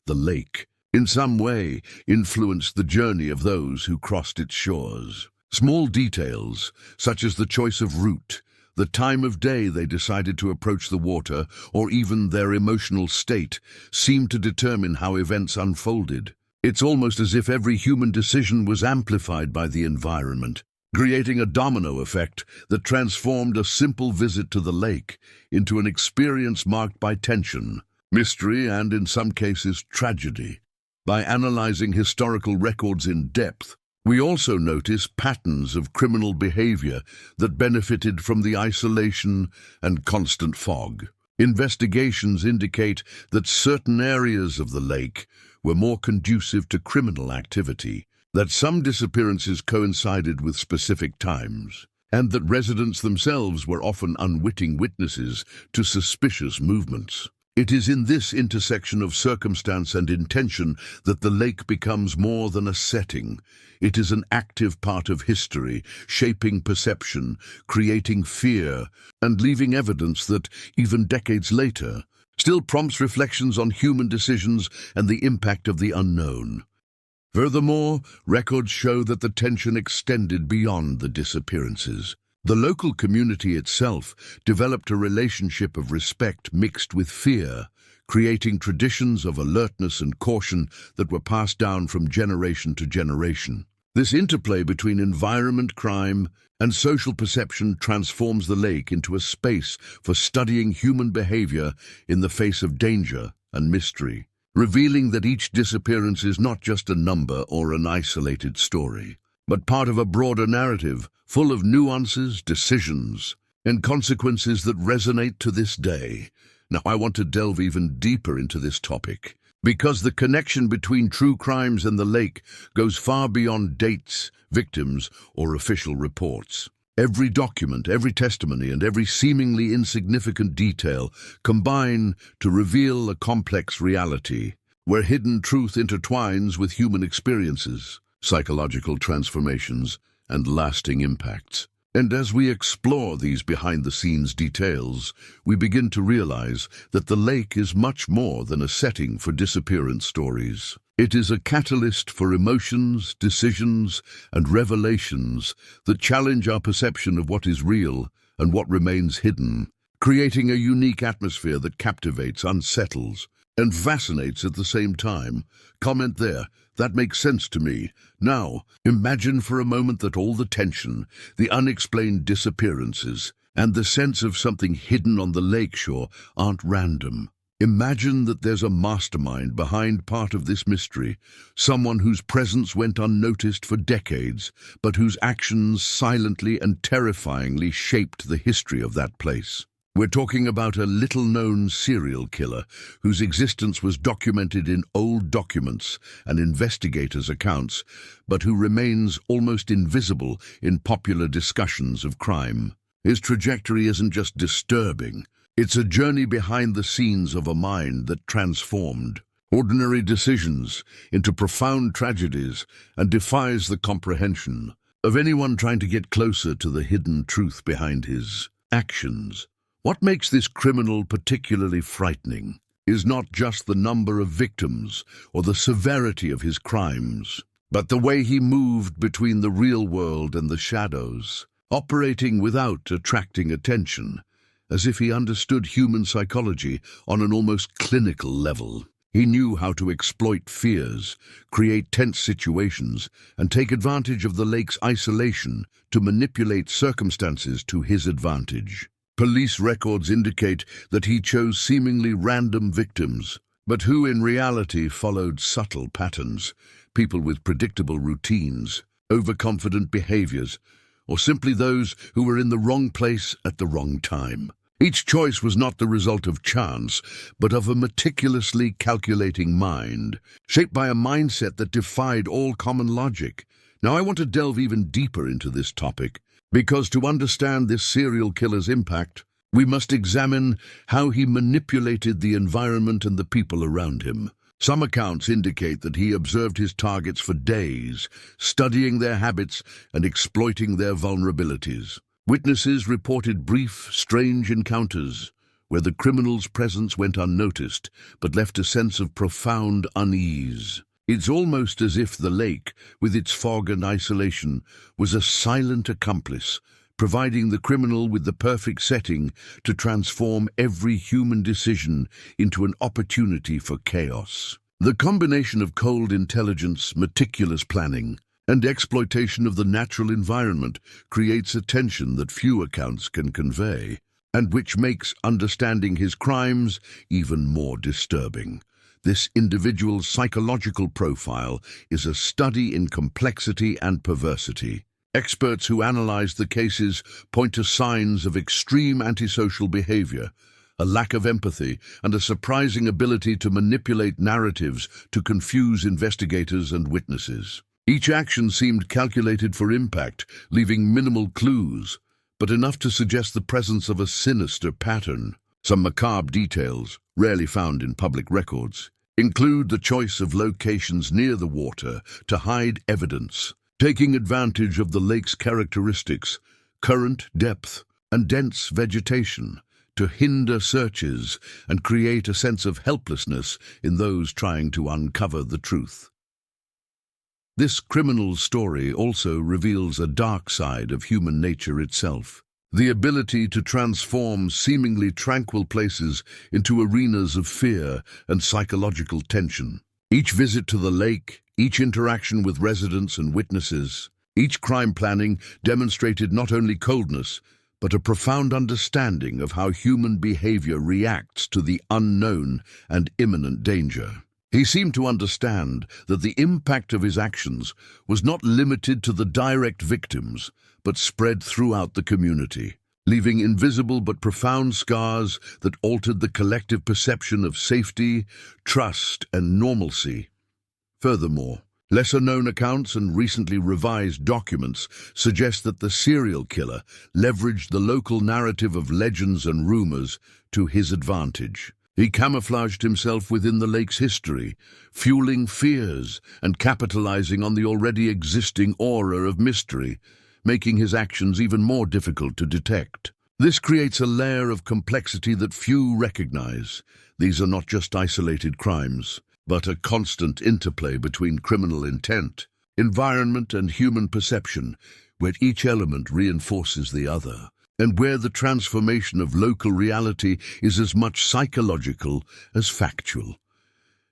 The lake, in some way, influenced the journey of those who crossed its shores. Small details, such as the choice of route, the time of day they decided to approach the water, or even their emotional state, seem to determine how events unfolded. It's almost as if every human decision was amplified by the environment, creating a domino effect that transformed a simple visit to the lake into an experience marked by tension, mystery, and in some cases tragedy. By analyzing historical records in depth, we also notice patterns of criminal behavior that benefited from the isolation and constant fog. Investigations indicate that certain areas of the lake were more conducive to criminal activity, that some disappearances coincided with specific times, and that residents themselves were often unwitting witnesses to suspicious movements. It is in this intersection of circumstance and intention that the lake becomes more than a setting. It is an active part of history, shaping perception, creating fear, and leaving evidence that, even decades later, still prompts reflections on human decisions and the impact of the unknown. Furthermore, records show that the tension extended beyond the disappearances. The local community itself developed a relationship of respect mixed with fear, creating traditions of alertness and caution that were passed down from generation to generation. This interplay between environment, crime, and social perception transforms the lake into a space for studying human behavior in the face of danger and mystery, revealing that each disappearance is not just a number or an isolated story, but part of a broader narrative full of nuances, decisions, and consequences that resonate to this day. Now, I want to delve even deeper into this topic, because the connection between true crimes and the lake goes far beyond dates, victims, or official reports. Every document, every testimony, and every seemingly insignificant detail combine to reveal a complex reality, where hidden truth intertwines with human experiences, psychological transformations, and lasting impacts. And as we explore these behind-the-scenes details, we begin to realize that the lake is much more than a setting for disappearance stories. It is a catalyst for emotions, decisions, and revelations that challenge our perception of what is real and what remains hidden, creating a unique atmosphere that captivates, unsettles, and fascinates at the same time. Comment there. That makes sense to me. Now, imagine for a moment that all the tension, the unexplained disappearances, and the sense of something hidden on the lakeshore aren't random. Imagine that there's a mastermind behind part of this mystery, someone whose presence went unnoticed for decades, but whose actions silently and terrifyingly shaped the history of that place. We're talking about a little-known serial killer whose existence was documented in old documents and investigators' accounts, but who remains almost invisible in popular discussions of crime. His trajectory isn't just disturbing. It's a journey behind the scenes of a mind that transformed ordinary decisions into profound tragedies and defies the comprehension of anyone trying to get closer to the hidden truth behind his actions. What makes this criminal particularly frightening is not just the number of victims or the severity of his crimes, but the way he moved between the real world and the shadows, operating without attracting attention, as if he understood human psychology on an almost clinical level. He knew how to exploit fears, create tense situations, and take advantage of the lake's isolation to manipulate circumstances to his advantage. Police records indicate that he chose seemingly random victims, but who in reality followed subtle patterns, people with predictable routines, overconfident behaviors, or simply those who were in the wrong place at the wrong time. Each choice was not the result of chance, but of a meticulously calculating mind, shaped by a mindset that defied all common logic. Now I want to delve even deeper into this topic, because to understand this serial killer's impact, we must examine how he manipulated the environment and the people around him. Some accounts indicate that he observed his targets for days, studying their habits and exploiting their vulnerabilities. Witnesses reported brief, strange encounters where the criminal's presence went unnoticed but left a sense of profound unease. It's almost as if the lake, with its fog and isolation, was a silent accomplice, providing the criminal with the perfect setting to transform every human decision into an opportunity for chaos. The combination of cold intelligence, meticulous planning, and exploitation of the natural environment creates a tension that few accounts can convey, and which makes understanding his crimes even more disturbing. This individual's psychological profile is a study in complexity and perversity. Experts who analyze the cases point to signs of extreme antisocial behavior, a lack of empathy, and a surprising ability to manipulate narratives to confuse investigators and witnesses. Each action seemed calculated for impact, leaving minimal clues, but enough to suggest the presence of a sinister pattern. Some macabre details, rarely found in public records, include the choice of locations near the water to hide evidence, taking advantage of the lake's characteristics, current, depth, and dense vegetation, to hinder searches and create a sense of helplessness in those trying to uncover the truth. This criminal's story also reveals a dark side of human nature itself, the ability to transform seemingly tranquil places into arenas of fear and psychological tension. Each visit to the lake, each interaction with residents and witnesses, each crime planning demonstrated not only coldness, but a profound understanding of how human behavior reacts to the unknown and imminent danger. He seemed to understand that the impact of his actions was not limited to the direct victims, but spread throughout the community, leaving invisible but profound scars that altered the collective perception of safety, trust, and normalcy. Furthermore, lesser-known accounts and recently revised documents suggest that the serial killer leveraged the local narrative of legends and rumors to his advantage. He camouflaged himself within the lake's history, fueling fears and capitalizing on the already existing aura of mystery, making his actions even more difficult to detect. This creates a layer of complexity that few recognize. These are not just isolated crimes, but a constant interplay between criminal intent, environment, and human perception, where each element reinforces the other. and where the transformation of local reality is as much psychological as factual.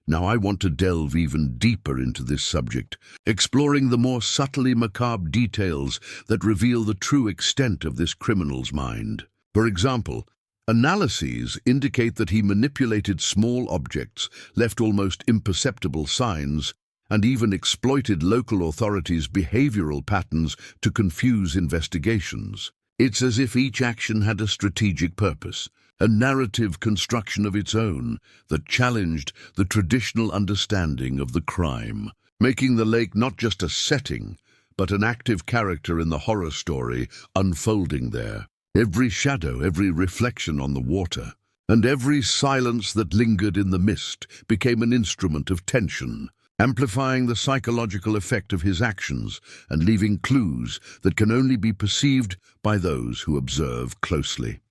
Now I want to delve even deeper into this subject, exploring the more subtly macabre details that reveal the true extent of this criminal's mind. For example, analyses indicate that he manipulated small objects, left almost imperceptible signs, and even exploited local authorities' behavioral patterns to confuse investigations. It's as if each action had a strategic purpose, a narrative construction of its own that challenged the traditional understanding of the crime, making the lake not just a setting, but an active character in the horror story unfolding there. Every shadow, every reflection on the water, and every silence that lingered in the mist became an instrument of tension, amplifying the psychological effect of his actions and leaving clues that can only be perceived by those who observe closely.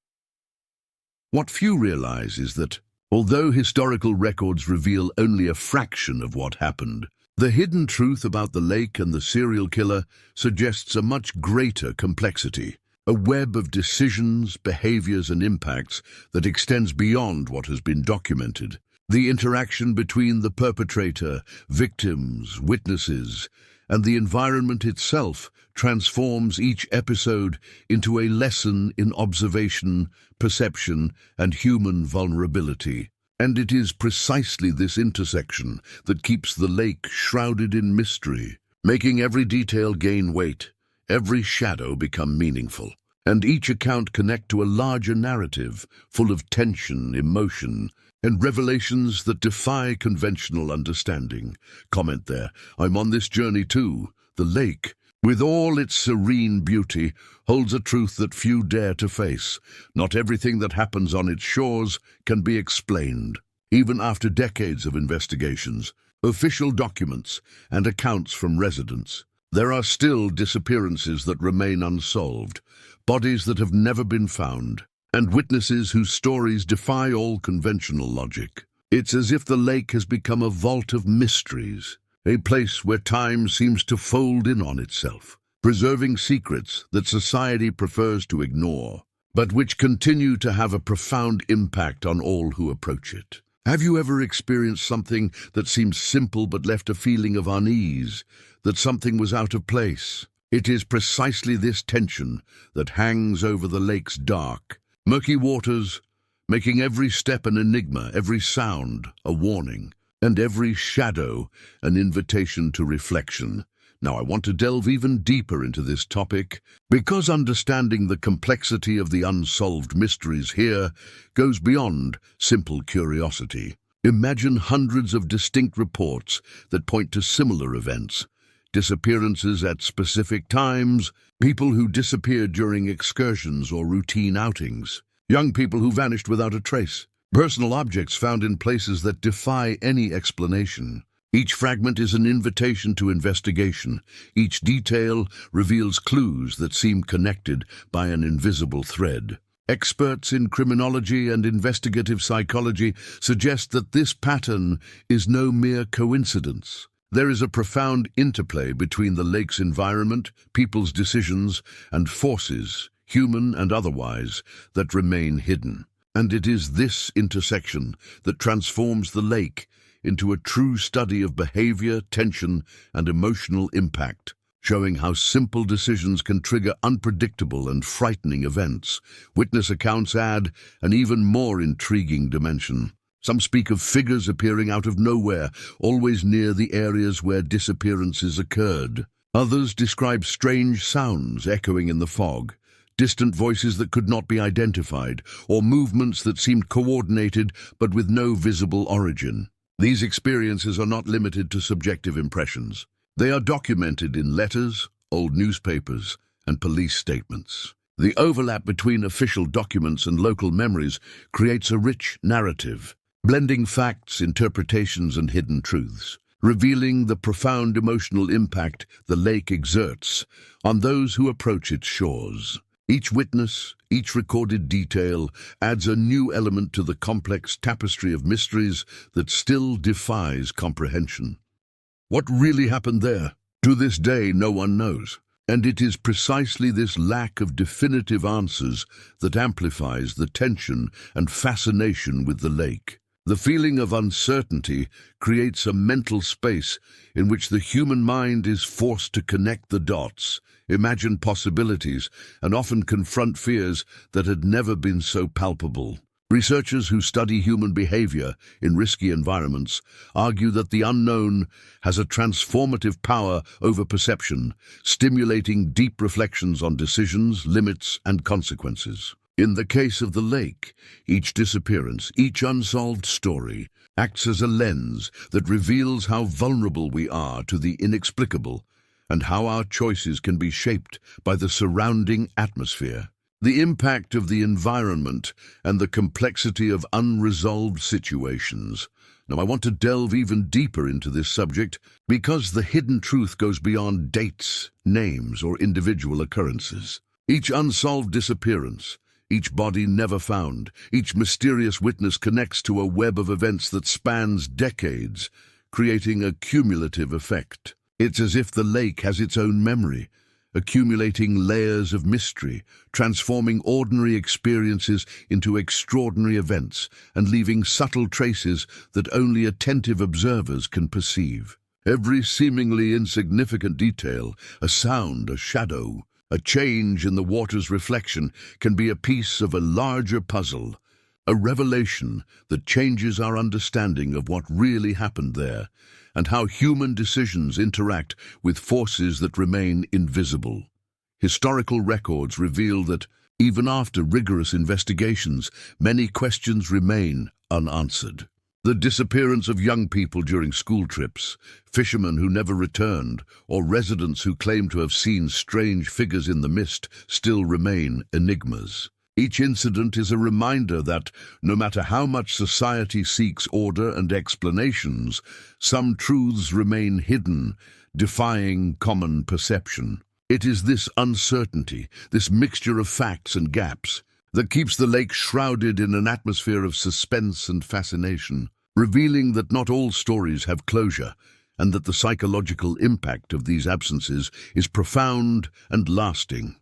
What few realize is that, although historical records reveal only a fraction of what happened, the hidden truth about the lake and the serial killer suggests a much greater complexity, a web of decisions, behaviors, and impacts that extends beyond what has been documented. The interaction between the perpetrator, victims, witnesses, and the environment itself transforms each episode into a lesson in observation, perception, and human vulnerability. And it is precisely this intersection that keeps the lake shrouded in mystery, making every detail gain weight, every shadow become meaningful, and each account connect to a larger narrative full of tension, emotion, and revelations that defy conventional understanding. Comment there. I'm on this journey too. The lake, with all its serene beauty, holds a truth that few dare to face. Not everything that happens on its shores can be explained. Even after decades of investigations, official documents, and accounts from residents, there are still disappearances that remain unsolved, bodies that have never been found, and witnesses whose stories defy all conventional logic. It's as if the lake has become a vault of mysteries, a place where time seems to fold in on itself, preserving secrets that society prefers to ignore, but which continue to have a profound impact on all who approach it. Have you ever experienced something that seemed simple but left a feeling of unease, that something was out of place? It is precisely this tension that hangs over the lake's dark, murky waters, making every step an enigma, every sound a warning, and every shadow an invitation to reflection. Now I want to delve even deeper into this topic, because understanding the complexity of the unsolved mysteries here goes beyond simple curiosity. Imagine hundreds of distinct reports that point to similar events, disappearances at specific times, people who disappeared during excursions or routine outings, young people who vanished without a trace, personal objects found in places that defy any explanation. Each fragment is an invitation to investigation. Each detail reveals clues that seem connected by an invisible thread. Experts in criminology and investigative psychology suggest that this pattern is no mere coincidence. There is a profound interplay between the lake's environment, people's decisions, and forces, human and otherwise, that remain hidden. And it is this intersection that transforms the lake into a true study of behavior, tension, and emotional impact, showing how simple decisions can trigger unpredictable and frightening events. Witness accounts add an even more intriguing dimension. Some speak of figures appearing out of nowhere, always near the areas where disappearances occurred. Others describe strange sounds echoing in the fog, distant voices that could not be identified, or movements that seemed coordinated but with no visible origin. These experiences are not limited to subjective impressions. They are documented in letters, old newspapers, and police statements. The overlap between official documents and local memories creates a rich narrative, blending facts, interpretations, and hidden truths, revealing the profound emotional impact the lake exerts on those who approach its shores. Each witness, each recorded detail adds a new element to the complex tapestry of mysteries that still defies comprehension. What really happened there? To this day, no one knows. And it is precisely this lack of definitive answers that amplifies the tension and fascination with the lake. The feeling of uncertainty creates a mental space in which the human mind is forced to connect the dots, imagine possibilities, and often confront fears that had never been so palpable. Researchers who study human behavior in risky environments argue that the unknown has a transformative power over perception, stimulating deep reflections on decisions, limits, and consequences. In the case of the lake, each disappearance, each unsolved story, acts as a lens that reveals how vulnerable we are to the inexplicable and how our choices can be shaped by the surrounding atmosphere. The impact of the environment and the complexity of unresolved situations. Now, I want to delve even deeper into this subject because the hidden truth goes beyond dates, names, or individual occurrences. Each unsolved disappearance, each body never found, each mysterious witness connects to a web of events that spans decades, creating a cumulative effect. It's as if the lake has its own memory, accumulating layers of mystery, transforming ordinary experiences into extraordinary events, and leaving subtle traces that only attentive observers can perceive. Every seemingly insignificant detail, a sound, a shadow, a change in the water's reflection, can be a piece of a larger puzzle, a revelation that changes our understanding of what really happened there, and how human decisions interact with forces that remain invisible. Historical records reveal that, even after rigorous investigations, many questions remain unanswered. The disappearance of young people during school trips, fishermen who never returned, or residents who claim to have seen strange figures in the mist still remain enigmas. Each incident is a reminder that, no matter how much society seeks order and explanations, some truths remain hidden, defying common perception. It is this uncertainty, this mixture of facts and gaps, that keeps the lake shrouded in an atmosphere of suspense and fascination, revealing that not all stories have closure, and that the psychological impact of these absences is profound and lasting.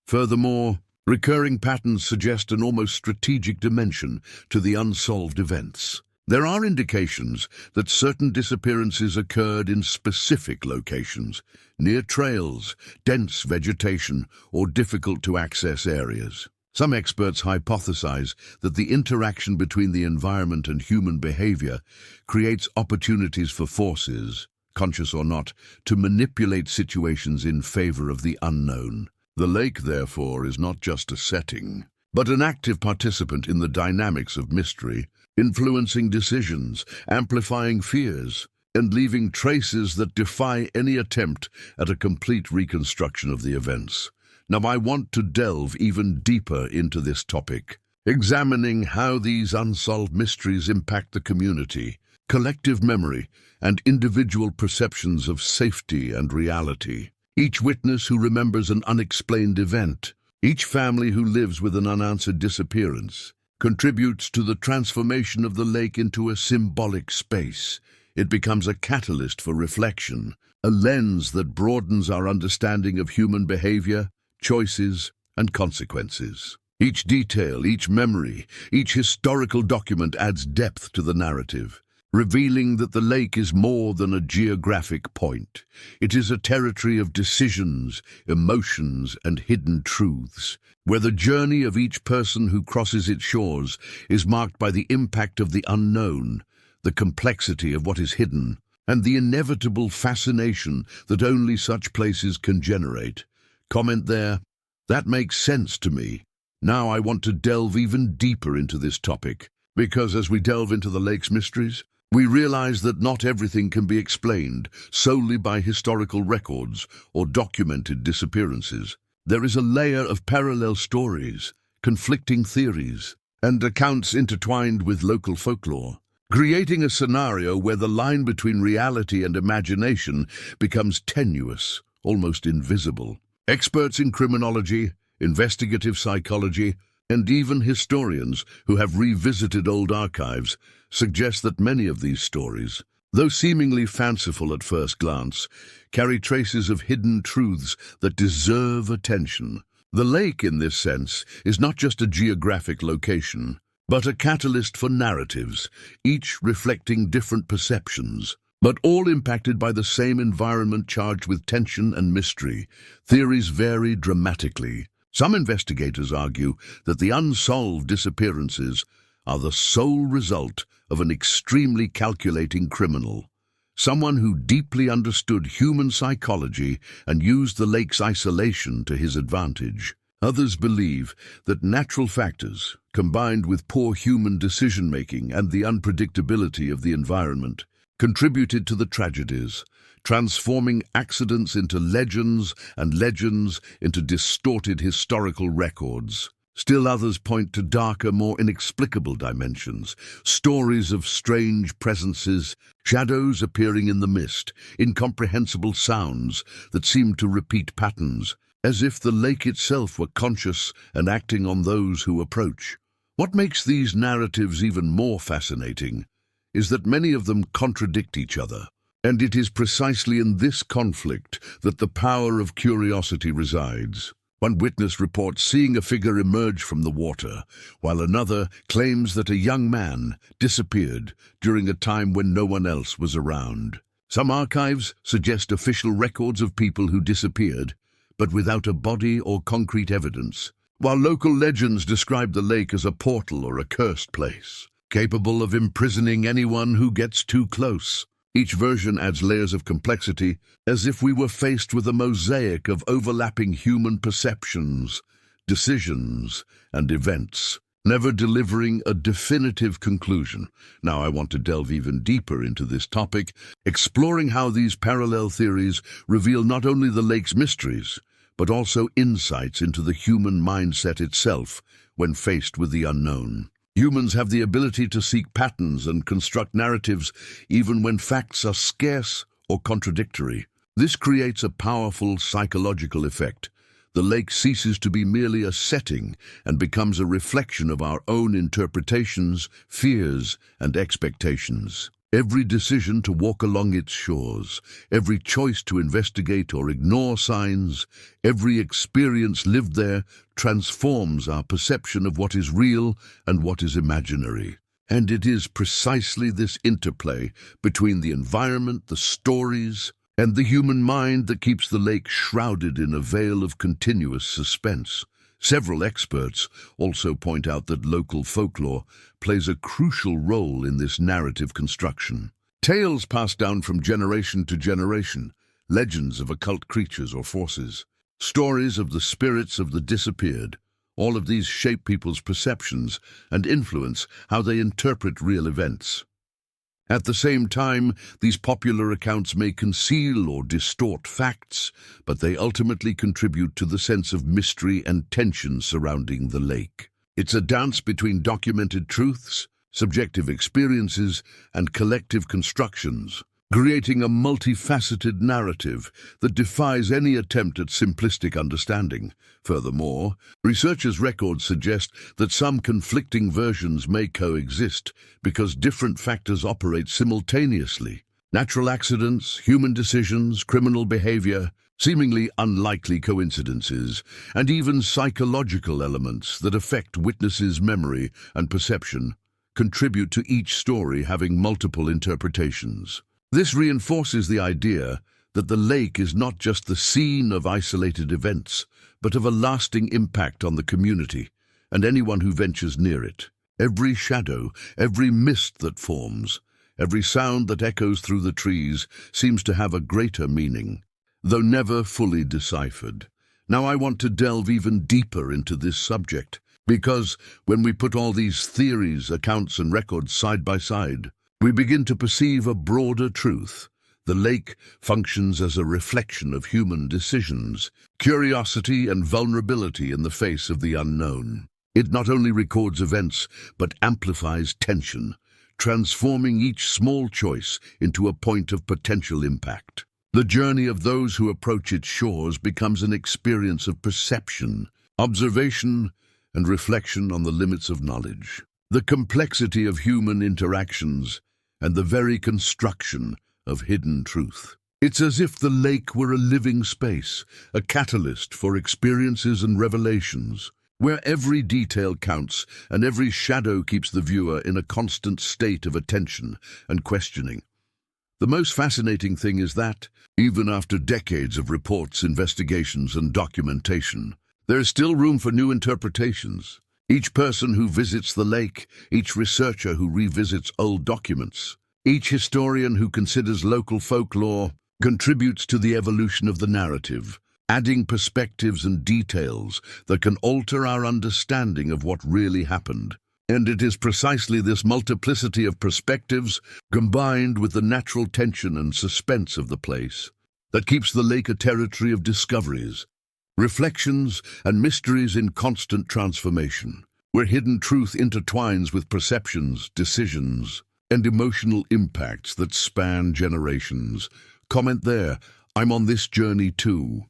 Furthermore, recurring patterns suggest an almost strategic dimension to the unsolved events. There are indications that certain disappearances occurred in specific locations, near trails, dense vegetation, or difficult-to-access areas. Some experts hypothesize that the interaction between the environment and human behavior creates opportunities for forces, conscious or not, to manipulate situations in favor of the unknown. The lake, therefore, is not just a setting, but an active participant in the dynamics of mystery, influencing decisions, amplifying fears, and leaving traces that defy any attempt at a complete reconstruction of the events. Now, I want to delve even deeper into this topic, examining how these unsolved mysteries impact the community, collective memory, and individual perceptions of safety and reality. Each witness who remembers an unexplained event, each family who lives with an unanswered disappearance, contributes to the transformation of the lake into a symbolic space. It becomes a catalyst for reflection, a lens that broadens our understanding of human behavior, choices, and consequences. Each detail, each memory, each historical document adds depth to the narrative, revealing that the lake is more than a geographic point. It is a territory of decisions, emotions, and hidden truths, where the journey of each person who crosses its shores is marked by the impact of the unknown, the complexity of what is hidden, and the inevitable fascination that only such places can generate. Comment there. That makes sense to me. Now I want to delve even deeper into this topic, because as we delve into the lake's mysteries, we realize that not everything can be explained solely by historical records or documented disappearances. There is a layer of parallel stories, conflicting theories, and accounts intertwined with local folklore, creating a scenario where the line between reality and imagination becomes tenuous, almost invisible. Experts in criminology, investigative psychology, and even historians who have revisited old archives suggest that many of these stories, though seemingly fanciful at first glance, carry traces of hidden truths that deserve attention. The lake, in this sense, is not just a geographic location, but a catalyst for narratives, each reflecting different perceptions, but all impacted by the same environment charged with tension and mystery. Theories vary dramatically. Some investigators argue that the unsolved disappearances are the sole result of an extremely calculating criminal, someone who deeply understood human psychology and used the lake's isolation to his advantage. Others believe that natural factors, combined with poor human decision-making and the unpredictability of the environment, contributed to the tragedies, transforming accidents into legends and legends into distorted historical records. Still others point to darker, more inexplicable dimensions, stories of strange presences, shadows appearing in the mist, incomprehensible sounds that seem to repeat patterns, as if the lake itself were conscious and acting on those who approach. What makes these narratives even more fascinating is that many of them contradict each other, and it is precisely in this conflict that the power of curiosity resides. One witness reports seeing a figure emerge from the water, while another claims that a young man disappeared during a time when no one else was around. Some archives suggest official records of people who disappeared, but without a body or concrete evidence, while local legends describe the lake as a portal or a cursed place, capable of imprisoning anyone who gets too close. Each version adds layers of complexity, as if we were faced with a mosaic of overlapping human perceptions, decisions, and events, never delivering a definitive conclusion. Now I want to delve even deeper into this topic, exploring how these parallel theories reveal not only the lake's mysteries, but also insights into the human mindset itself when faced with the unknown. Humans have the ability to seek patterns and construct narratives even when facts are scarce or contradictory. This creates a powerful psychological effect. The lake ceases to be merely a setting and becomes a reflection of our own interpretations, fears, and expectations. Every decision to walk along its shores, every choice to investigate or ignore signs, every experience lived there transforms our perception of what is real and what is imaginary. And it is precisely this interplay between the environment, the stories, and the human mind that keeps the lake shrouded in a veil of continuous suspense. Several experts also point out that local folklore plays a crucial role in this narrative construction. Tales passed down from generation to generation, legends of occult creatures or forces, stories of the spirits of the disappeared. All of these shape people's perceptions and influence how they interpret real events. At the same time, these popular accounts may conceal or distort facts, but they ultimately contribute to the sense of mystery and tension surrounding the lake. It's a dance between documented truths, subjective experiences, and collective constructions, creating a multifaceted narrative that defies any attempt at simplistic understanding. Furthermore, researchers' records suggest that some conflicting versions may coexist because different factors operate simultaneously. Natural accidents, human decisions, criminal behavior, seemingly unlikely coincidences, and even psychological elements that affect witnesses' memory and perception contribute to each story having multiple interpretations. This reinforces the idea that the lake is not just the scene of isolated events, but of a lasting impact on the community and anyone who ventures near it. Every shadow, every mist that forms, every sound that echoes through the trees seems to have a greater meaning, though never fully deciphered. Now I want to delve even deeper into this subject, because when we put all these theories, accounts, and records side by side, we begin to perceive a broader truth. The lake functions as a reflection of human decisions, curiosity, and vulnerability in the face of the unknown. It not only records events, but amplifies tension, transforming each small choice into a point of potential impact. The journey of those who approach its shores becomes an experience of perception, observation, and reflection on the limits of knowledge. The complexity of human interactions and the very construction of hidden truth. It's as if the lake were a living space, a catalyst for experiences and revelations, where every detail counts and every shadow keeps the viewer in a constant state of attention and questioning. The most fascinating thing is that, even after decades of reports, investigations, and documentation, there is still room for new interpretations. Each person who visits the lake, each researcher who revisits old documents, each historian who considers local folklore contributes to the evolution of the narrative, adding perspectives and details that can alter our understanding of what really happened. And it is precisely this multiplicity of perspectives, combined with the natural tension and suspense of the place, that keeps the lake a territory of discoveries, reflections, and mysteries in constant transformation, where hidden truth intertwines with perceptions, decisions, and emotional impacts that span generations. Comment there, I'm on this journey too.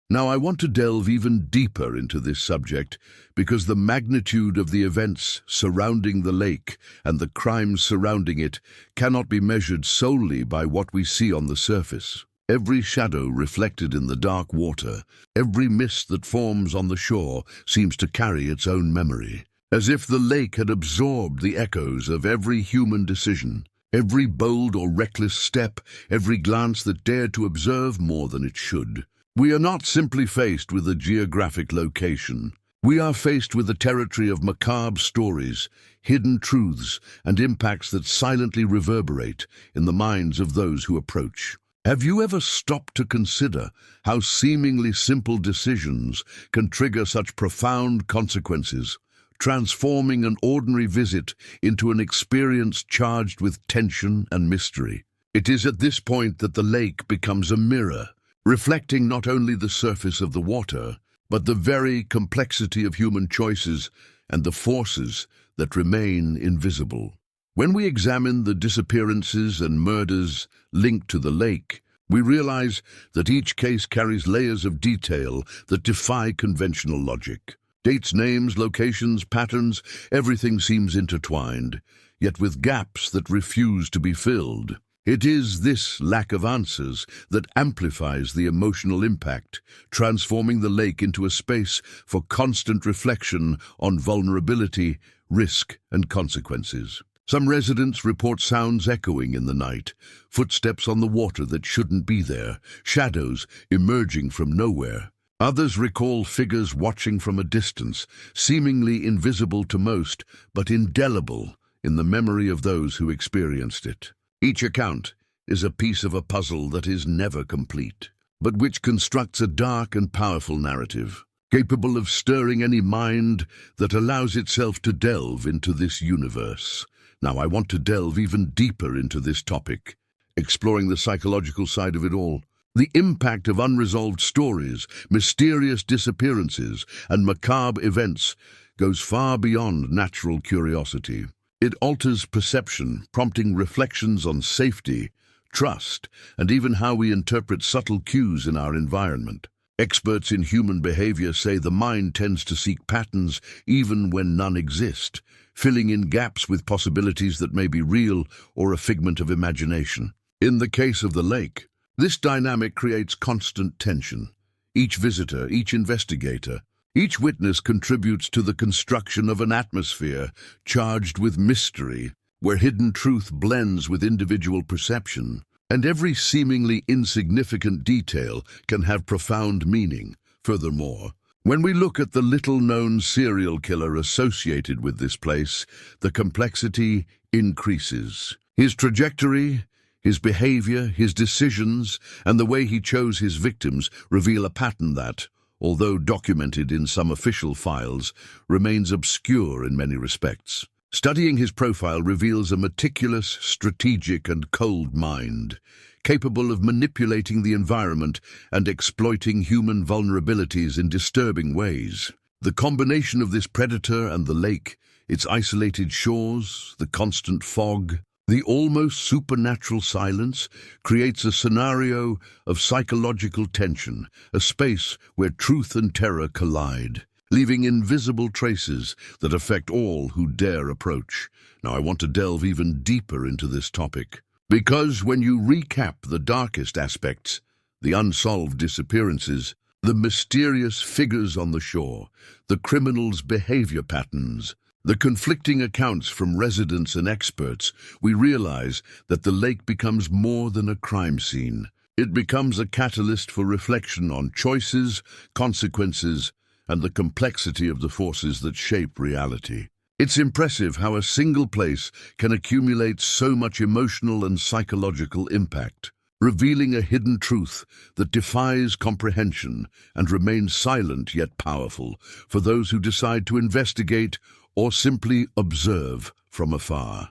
Now I want to delve even deeper into this subject because the magnitude of the events surrounding the lake and the crimes surrounding it cannot be measured solely by what we see on the surface. Every shadow reflected in the dark water, every mist that forms on the shore seems to carry its own memory, as if the lake had absorbed the echoes of every human decision. Every bold or reckless step, every glance that dared to observe more than it should. We are not simply faced with a geographic location. We are faced with a territory of macabre stories, hidden truths, and impacts that silently reverberate in the minds of those who approach. Have you ever stopped to consider how seemingly simple decisions can trigger such profound consequences, transforming an ordinary visit into an experience charged with tension and mystery? It is at this point that the lake becomes a mirror, reflecting not only the surface of the water, but the very complexity of human choices and the forces that remain invisible. When we examine the disappearances and murders linked to the lake, we realize that each case carries layers of detail that defy conventional logic. Dates, names, locations, patterns, everything seems intertwined, yet with gaps that refuse to be filled. It is this lack of answers that amplifies the emotional impact, transforming the lake into a space for constant reflection on vulnerability, risk, and consequences. Some residents report sounds echoing in the night, footsteps on the water that shouldn't be there, shadows emerging from nowhere. Others recall figures watching from a distance, seemingly invisible to most, but indelible in the memory of those who experienced it. Each account is a piece of a puzzle that is never complete, but which constructs a dark and powerful narrative, capable of stirring any mind that allows itself to delve into this universe. Now, I want to delve even deeper into this topic, exploring the psychological side of it all. The impact of unresolved stories, mysterious disappearances, and macabre events goes far beyond natural curiosity. It alters perception, prompting reflections on safety, trust, and even how we interpret subtle cues in our environment. Experts in human behavior say the mind tends to seek patterns even when none exist, filling in gaps with possibilities that may be real or a figment of imagination. In the case of the lake, this dynamic creates constant tension. Each visitor, each investigator, each witness contributes to the construction of an atmosphere charged with mystery, where hidden truth blends with individual perception, and every seemingly insignificant detail can have profound meaning. Furthermore, when we look at the little-known serial killer associated with this place, the complexity increases. His trajectory, his behavior, his decisions, and the way he chose his victims reveal a pattern that, although documented in some official files, remains obscure in many respects. Studying his profile reveals a meticulous, strategic, and cold mind, capable of manipulating the environment and exploiting human vulnerabilities in disturbing ways. The combination of this predator and the lake, its isolated shores, the constant fog, the almost supernatural silence, creates a scenario of psychological tension, a space where truth and terror collide. leaving invisible traces that affect all who dare approach. Now, I want to delve even deeper into this topic, because when you recap the darkest aspects, the unsolved disappearances, the mysterious figures on the shore, the criminals' behavior patterns, the conflicting accounts from residents and experts, we realize that the lake becomes more than a crime scene. It becomes a catalyst for reflection on choices, consequences, and the complexity of the forces that shape reality. It's impressive how a single place can accumulate so much emotional and psychological impact, revealing a hidden truth that defies comprehension and remains silent yet powerful for those who decide to investigate or simply observe from afar.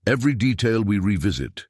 Every detail we revisit,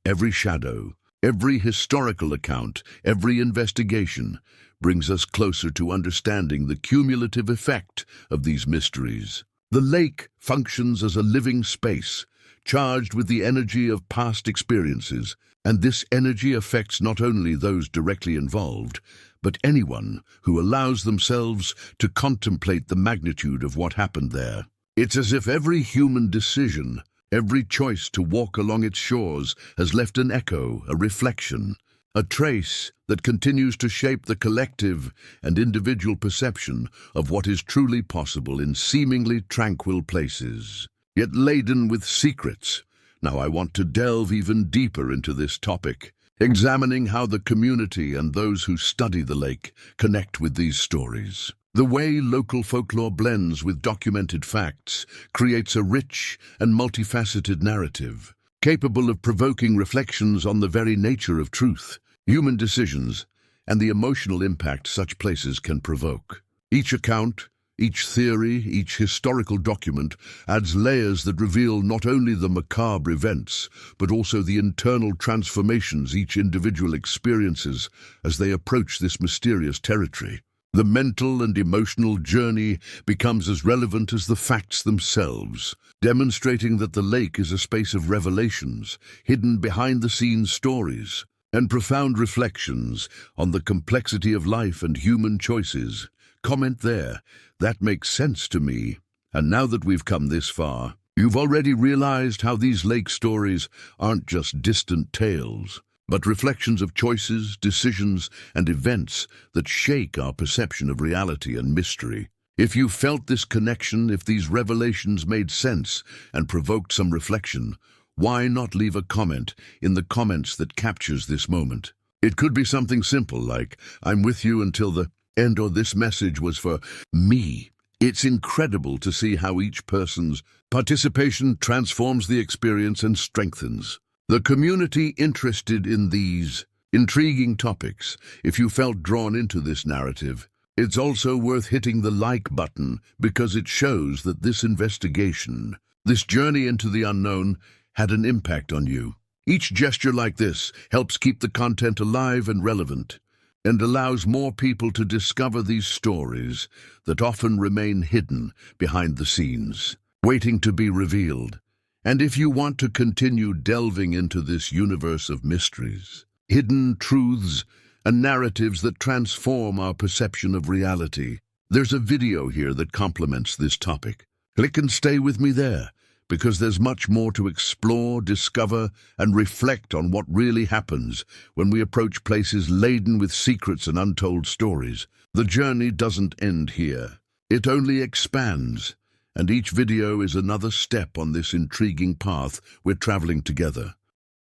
every shadow, every historical account, every investigation brings us closer to understanding the cumulative effect of these mysteries. The lake functions as a living space, charged with the energy of past experiences, and this energy affects not only those directly involved, but anyone who allows themselves to contemplate the magnitude of what happened there. It's as if every human decision, every choice to walk along its shores has left an echo, a reflection, a trace that continues to shape the collective and individual perception of what is truly possible in seemingly tranquil places, yet laden with secrets. Now I want to delve even deeper into this topic, examining how the community and those who study the lake connect with these stories. The way local folklore blends with documented facts creates a rich and multifaceted narrative, capable of provoking reflections on the very nature of truth, human decisions, and the emotional impact such places can provoke. Each account, each theory, each historical document adds layers that reveal not only the macabre events, but also the internal transformations each individual experiences as they approach this mysterious territory. The mental and emotional journey becomes as relevant as the facts themselves, demonstrating that the lake is a space of revelations, hidden behind-the-scenes stories, and profound reflections on the complexity of life and human choices. Comment there. That makes sense to me. And now that we've come this far, you've already realized how these lake stories aren't just distant tales, but reflections of choices, decisions, and events that shake our perception of reality and mystery. If you felt this connection, if these revelations made sense and provoked some reflection, why not leave a comment in the comments that captures this moment? It could be something simple like, "I'm with you until the end," or "This message was for me." It's incredible to see how each person's participation transforms the experience and strengthens the community interested in these intriguing topics. If you felt drawn into this narrative, it's also worth hitting the like button because it shows that this investigation, this journey into the unknown, had an impact on you. Each gesture like this helps keep the content alive and relevant, and allows more people to discover these stories that often remain hidden behind the scenes, waiting to be revealed. And if you want to continue delving into this universe of mysteries, hidden truths, and narratives that transform our perception of reality, there's a video here that complements this topic. Click and stay with me there, because there's much more to explore, discover, and reflect on what really happens when we approach places laden with secrets and untold stories. The journey doesn't end here. It only expands, and each video is another step on this intriguing path we're traveling together.